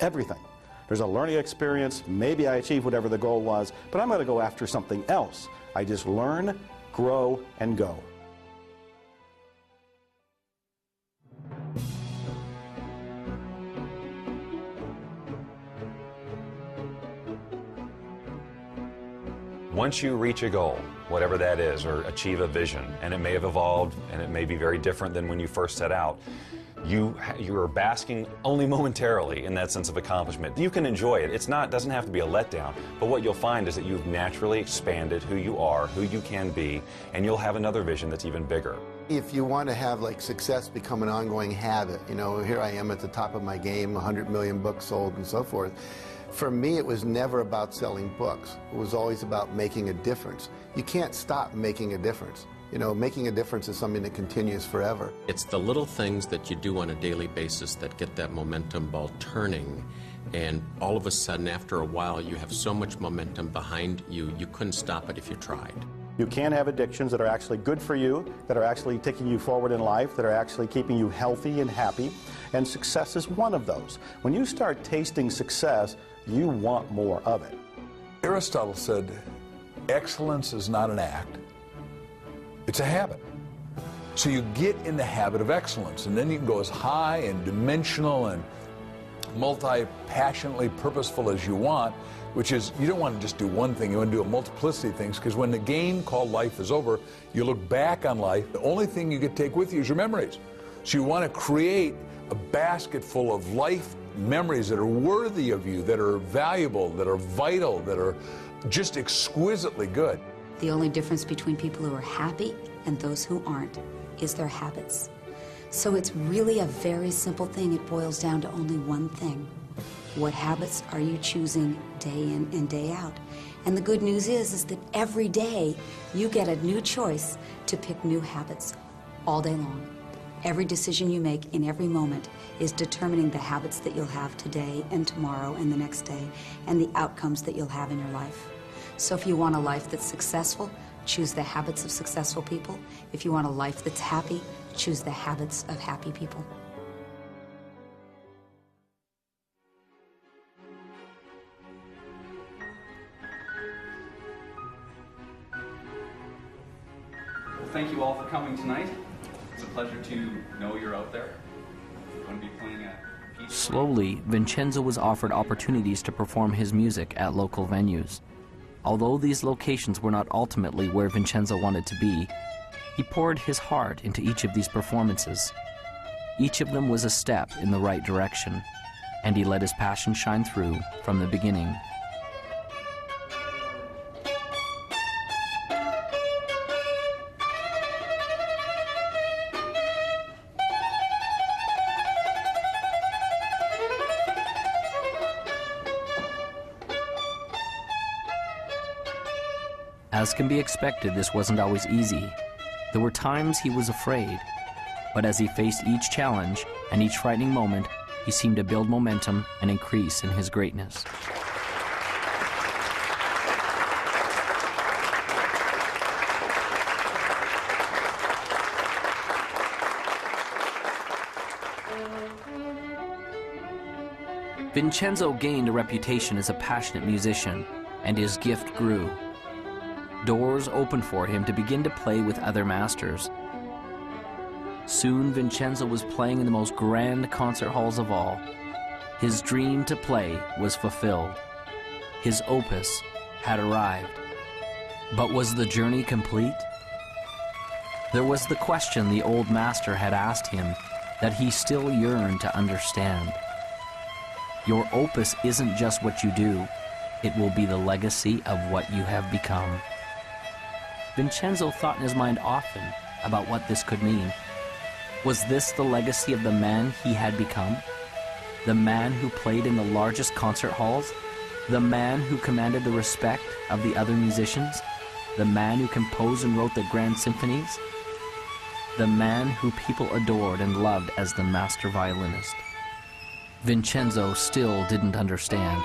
Everything. There's a learning experience, maybe I achieved whatever the goal was, but I'm going to go after something else. I just learn, grow, and go. Once you reach a goal, whatever that is, or achieve a vision, and it may have evolved, and it may be very different than when you first set out, you are basking only momentarily in that sense of accomplishment. You can enjoy it. Doesn't have to be a letdown, but what you'll find is that you've naturally expanded who you are, who you can be, and you'll have another vision that's even bigger. If you want to have like success become an ongoing habit, you know, here I am at the top of my game, 100 million books sold and so forth. For me, it was never about selling books. It was always about making a difference. You can't stop making a difference. You know, making a difference is something that continues forever. It's the little things that you do on a daily basis that get that momentum ball turning, and all of a sudden, after a while, you have so much momentum behind you, you couldn't stop it if you tried. You can have addictions that are actually good for you, that are actually taking you forward in life, that are actually keeping you healthy and happy, and success is one of those. When you start tasting success, you want more of it. Aristotle said, excellence is not an act, it's a habit. So you get in the habit of excellence, and then you can go as high and dimensional and multi-passionately purposeful as you want, which is, you don't want to just do one thing, you want to do a multiplicity of things, because when the game called life is over, you look back on life, the only thing you can take with you is your memories. So you want to create a basket full of life memories that are worthy of you, that are valuable, that are vital, that are just exquisitely good. The only difference between people who are happy and those who aren't is their habits. So it's really a very simple thing. It boils down to only one thing. What habits are you choosing day in and day out? And the good news is that every day you get a new choice to pick new habits all day long. Every decision you make in every moment is determining the habits that you'll have today and tomorrow and the next day, and the outcomes that you'll have in your life. So if you want a life that's successful, choose the habits of successful people. If you want a life that's happy, choose the habits of happy people. Well, thank you all for coming tonight. It's a pleasure to know you're out there. We're going to be playing a piece. Slowly, Vincenzo was offered opportunities to perform his music at local venues. Although these locations were not ultimately where Vincenzo wanted to be, he poured his heart into each of these performances. Each of them was a step in the right direction, and he let his passion shine through from the beginning. As can be expected, this wasn't always easy. There were times he was afraid, but as he faced each challenge and each frightening moment, he seemed to build momentum and increase in his greatness. Vincenzo gained a reputation as a passionate musician, and his gift grew. Doors opened for him to begin to play with other masters. Soon, Vincenzo was playing in the most grand concert halls of all. His dream to play was fulfilled. His opus had arrived. But was the journey complete? There was the question the old master had asked him that he still yearned to understand. Your opus isn't just what you do, it will be the legacy of what you have become. Vincenzo thought in his mind often about what this could mean. Was this the legacy of the man he had become? The man who played in the largest concert halls? The man who commanded the respect of the other musicians? The man who composed and wrote the grand symphonies? The man who people adored and loved as the master violinist? Vincenzo still didn't understand.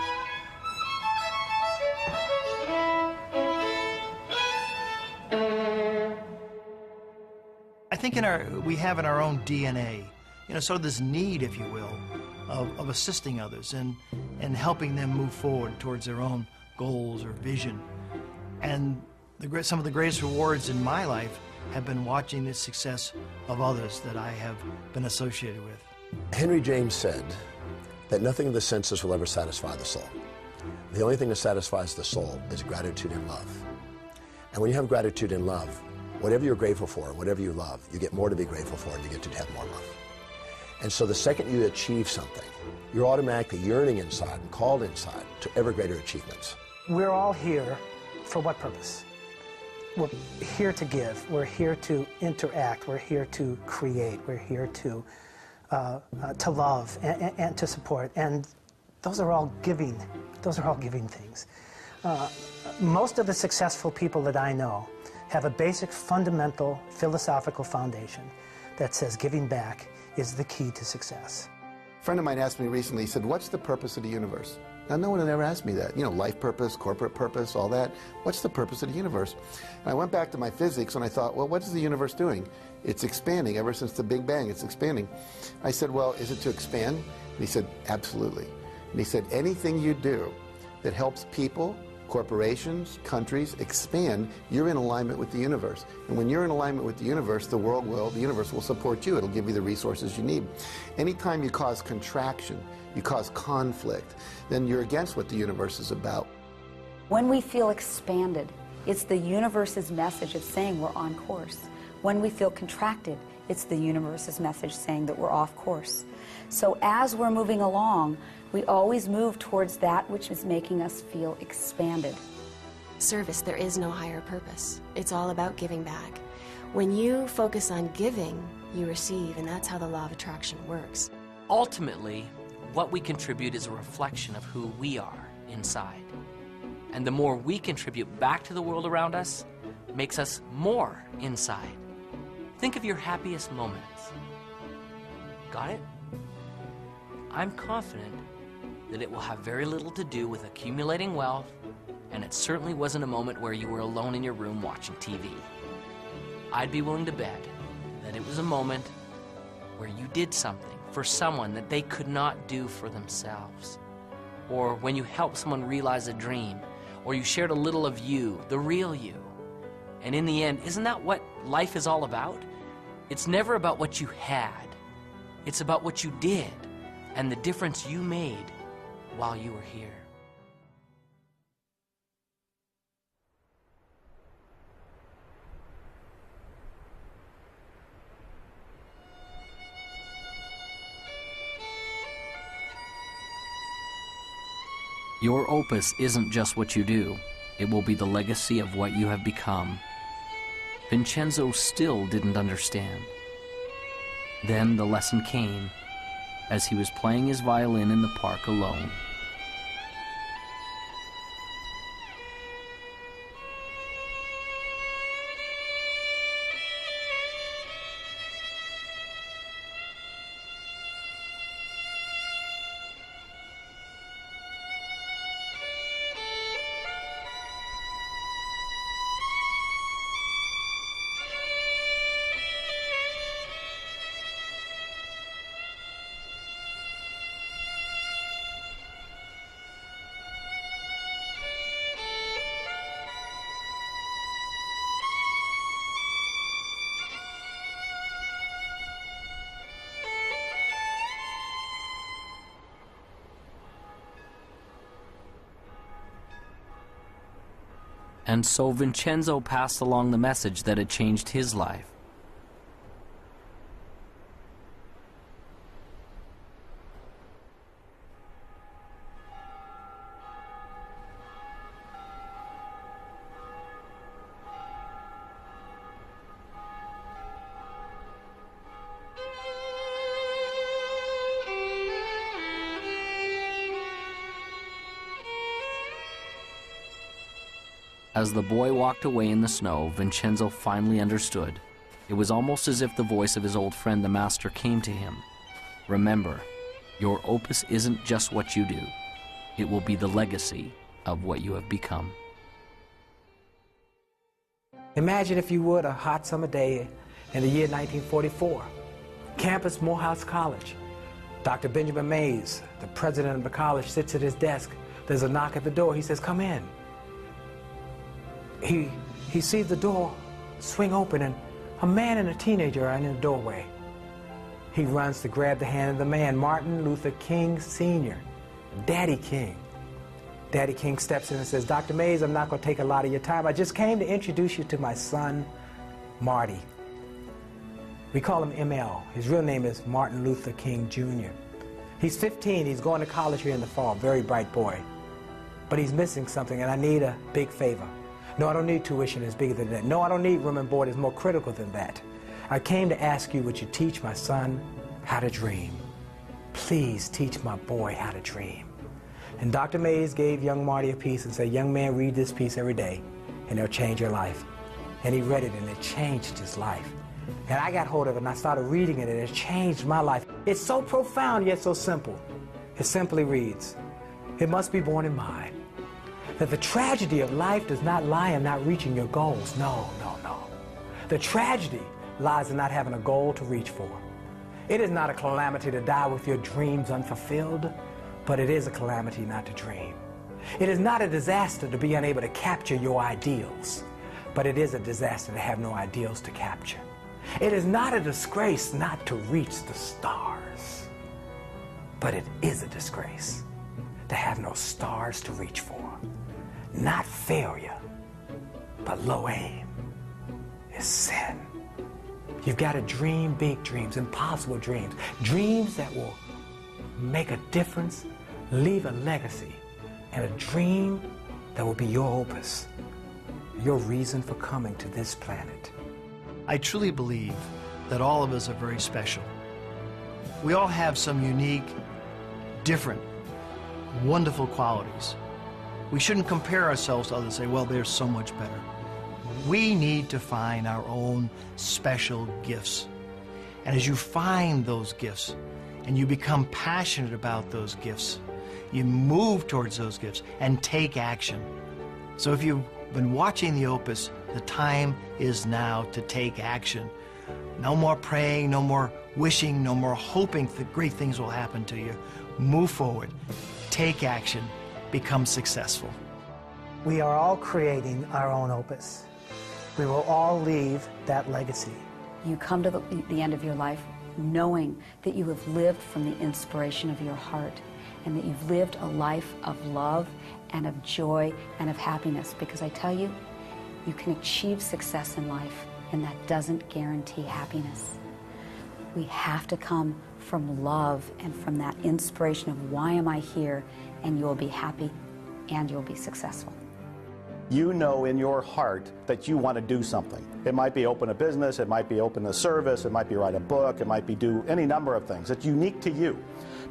I think we have in our own DNA, sort of this need, if you will, of assisting others and helping them move forward towards their own goals or vision. And some of the greatest rewards in my life have been watching the success of others that I have been associated with. Henry James said that nothing of the senses will ever satisfy the soul. The only thing that satisfies the soul is gratitude and love. And when you have gratitude and love, whatever you're grateful for, whatever you love, you get more to be grateful for and you get to have more love. And so the second you achieve something, you're automatically yearning inside and called inside to ever greater achievements. We're all here for what purpose? We're here to give, we're here to interact, we're here to create, we're here to love and to support. And those are all giving things. Most of the successful people that I know have a basic fundamental philosophical foundation that says giving back is the key to success. A friend of mine asked me recently, he said, what's the purpose of the universe? Now, no one had ever asked me that. You know, life purpose, corporate purpose, all that. What's the purpose of the universe? And I went back to my physics and I thought, well, what is the universe doing? It's expanding. Ever since the Big Bang, it's expanding. I said, well, is it to expand? And he said, absolutely. And he said, anything you do that helps people, corporations, countries expand, you're in alignment with the universe. And when you're in alignment with the universe, the universe will support you. It'll give you the resources you need. Anytime you cause contraction, you cause conflict, then you're against what the universe is about. When we feel expanded, it's the universe's message of saying we're on course. When we feel contracted, it's the universe's message saying that we're off course. So as we're moving along, we always move towards that which is making us feel expanded. Service, there is no higher purpose. It's all about giving back. When you focus on giving, you receive, and that's how the law of attraction works. Ultimately, what we contribute is a reflection of who we are inside. And the more we contribute back to the world around us, makes us more inside. Think of your happiest moments. Got it? I'm confident that it will have very little to do with accumulating wealth, and it certainly wasn't a moment where you were alone in your room watching TV. I'd be willing to bet that it was a moment where you did something for someone that they could not do for themselves, or when you helped someone realize a dream, or you shared a little of you, the real you. And in the end, isn't that what life is all about? It's never about what you had. It's about what you did and the difference you made while you were here. Your opus isn't just what you do. It will be the legacy of what you have become. Vincenzo still didn't understand. Then the lesson came as he was playing his violin in the park alone. And so Vincenzo passed along the message that had changed his life. As the boy walked away in the snow, Vincenzo finally understood. It was almost as if the voice of his old friend, the master, came to him. Remember, your opus isn't just what you do. It will be the legacy of what you have become. Imagine, if you would, a hot summer day in the year 1944. Campus, Morehouse College. Dr. Benjamin Mays, the president of the college, sits at his desk. There's a knock at the door. He says, "Come in." He sees the door swing open, and a man and a teenager are in the doorway. He runs to grab the hand of the man, Martin Luther King Sr., Daddy King. Daddy King steps in and says, "Dr. Mays, I'm not going to take a lot of your time. I just came to introduce you to my son, Marty." We call him ML. His real name is Martin Luther King Jr. He's 15. He's going to college here in the fall. Very bright boy. But he's missing something, and I need a big favor. No, I don't need tuition that's bigger than that. No, I don't need room and board that's more critical than that. I came to ask you, would you teach my son how to dream? Please teach my boy how to dream. And Dr. Mays gave young Marty a piece and said, young man, read this piece every day, and it'll change your life. And he read it, and it changed his life. And I got hold of it, and I started reading it, and it changed my life. It's so profound, yet so simple. It simply reads, it must be borne in mind that the tragedy of life does not lie in not reaching your goals. No, no, no. The tragedy lies in not having a goal to reach for. It is not a calamity to die with your dreams unfulfilled, but it is a calamity not to dream. It is not a disaster to be unable to capture your ideals, but it is a disaster to have no ideals to capture. It is not a disgrace not to reach the stars, but it is a disgrace to have no stars to reach for. Not failure, but low aim is sin. You've got to dream big dreams, impossible dreams, dreams that will make a difference, leave a legacy, and a dream that will be your opus, your reason for coming to this planet. I truly believe that all of us are very special. We all have some unique, different, wonderful qualities. We shouldn't compare ourselves to others and say, well, they're so much better. We need to find our own special gifts. And as you find those gifts and you become passionate about those gifts, you move towards those gifts and take action. So if you've been watching the Opus, the time is now to take action. No more praying, no more wishing, no more hoping that great things will happen to you. Move forward, take action, become successful. We are all creating our own opus. We will all leave that legacy. You come to the end of your life knowing that you have lived from the inspiration of your heart and that you've lived a life of love and of joy and of happiness. Because I tell you, you can achieve success in life, and that doesn't guarantee happiness. We have to come from love and from that inspiration of why am I here, and you'll be happy and you'll be successful. You know in your heart that you want to do something. It might be open a business, it might be open a service, it might be write a book, it might be do any number of things. It's unique to you,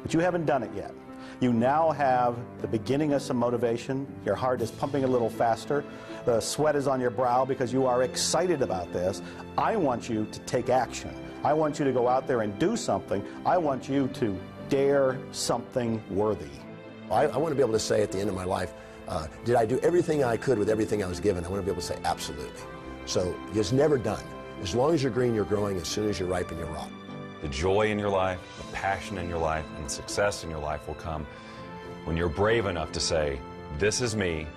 but you haven't done it yet. You now have the beginning of some motivation. Your heart is pumping a little faster. The sweat is on your brow because you are excited about this. I want you to take action. I want you to go out there and do something. I want you to dare something worthy. I want to be able to say at the end of my life, did I do everything I could with everything I was given? I want to be able to say absolutely. So it's never done. As long as you're green, you're growing. As soon as you're ripe, and you're raw. The joy in your life, the passion in your life, and the success in your life will come when you're brave enough to say, this is me,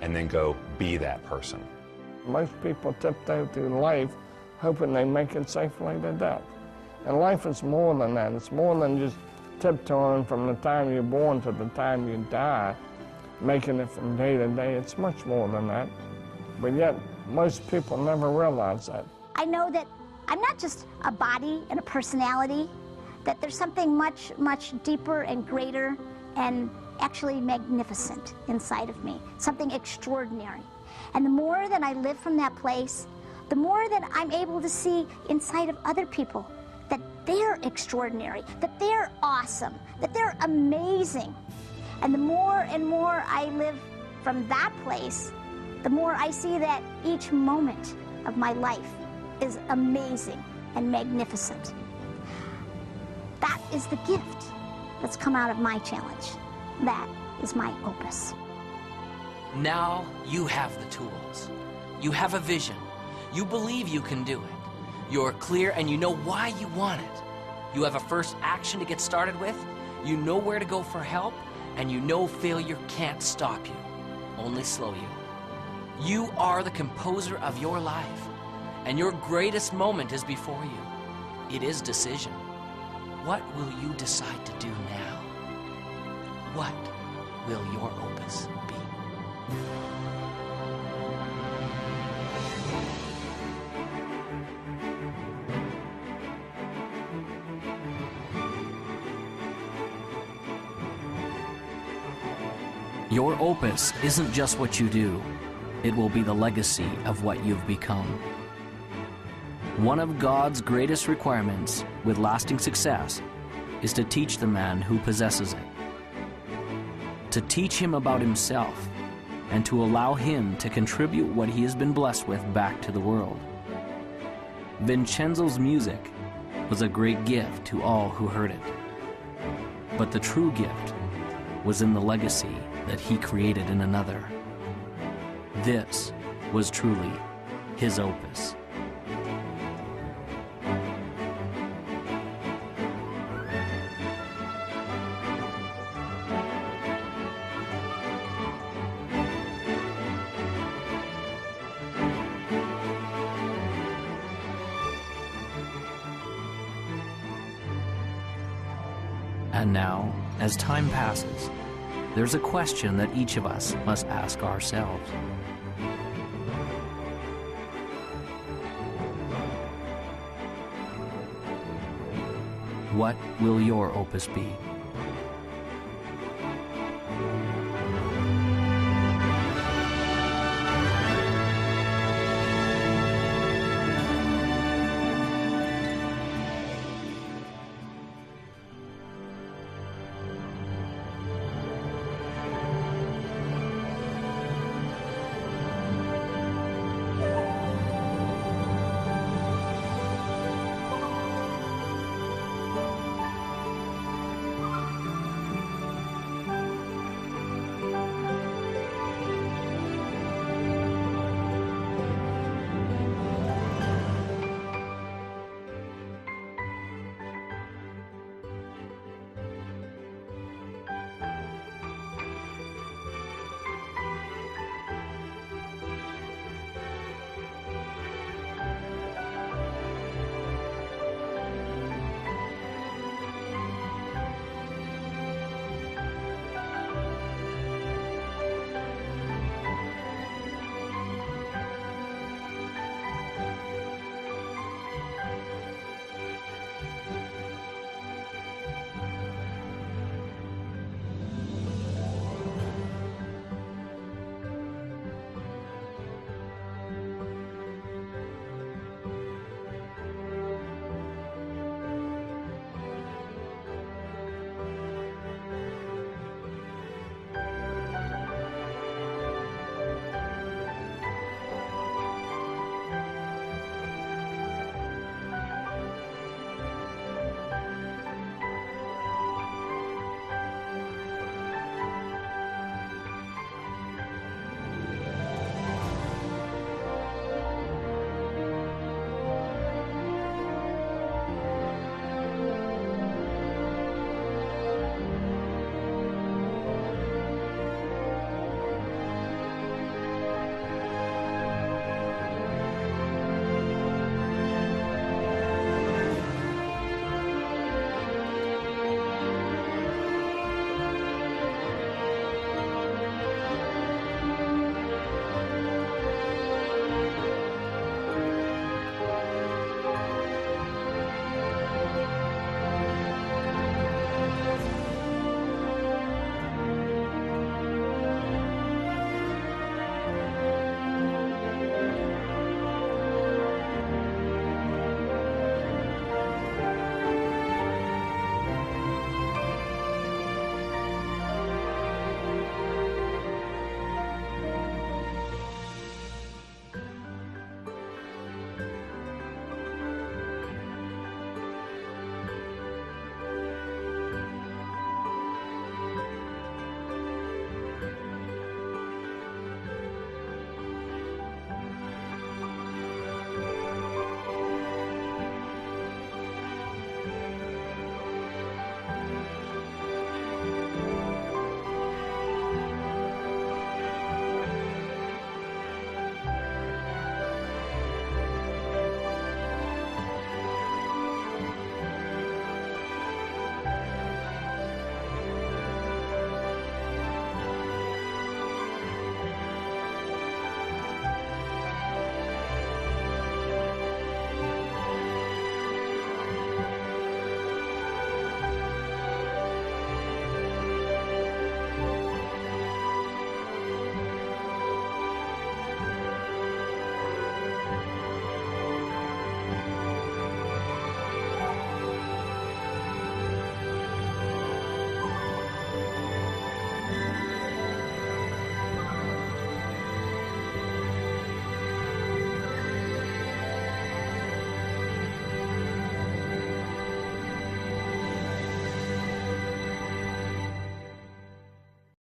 and then go be that person. Most people tiptoe through life hoping they make it safely to death. And life is more than that. It's more than just tiptoeing from the time you're born to the time you die, making it from day to day. It's much more than that. But yet, most people never realize that. I know that I'm not just a body and a personality, that there's something much, much deeper and greater and actually magnificent inside of me, something extraordinary. And the more that I live from that place, the more that I'm able to see inside of other people that they're extraordinary, that they're awesome, that they're amazing. And the more and more I live from that place, the more I see that each moment of my life is amazing and magnificent. That is the gift that's come out of my challenge. That is my opus. Now you have the tools. You have a vision. You believe you can do it. You're clear and you know why you want it. You have a first action to get started with. You know where to go for help, and you know failure can't stop you, only slow you. You are the composer of your life, and your greatest moment is before you. It is decision. What will you decide to do now? What will your opus be? Your opus isn't just what you do. It will be the legacy of what you've become. One of God's greatest requirements with lasting success is to teach the man who possesses it. to teach him about himself, and to allow him to contribute what he has been blessed with back to the world. Vincenzo's music was a great gift to all who heard it. But the true gift was in the legacy that he created in another. This was truly his opus. And now, as time passes, there's a question that each of us must ask ourselves. What will your opus be?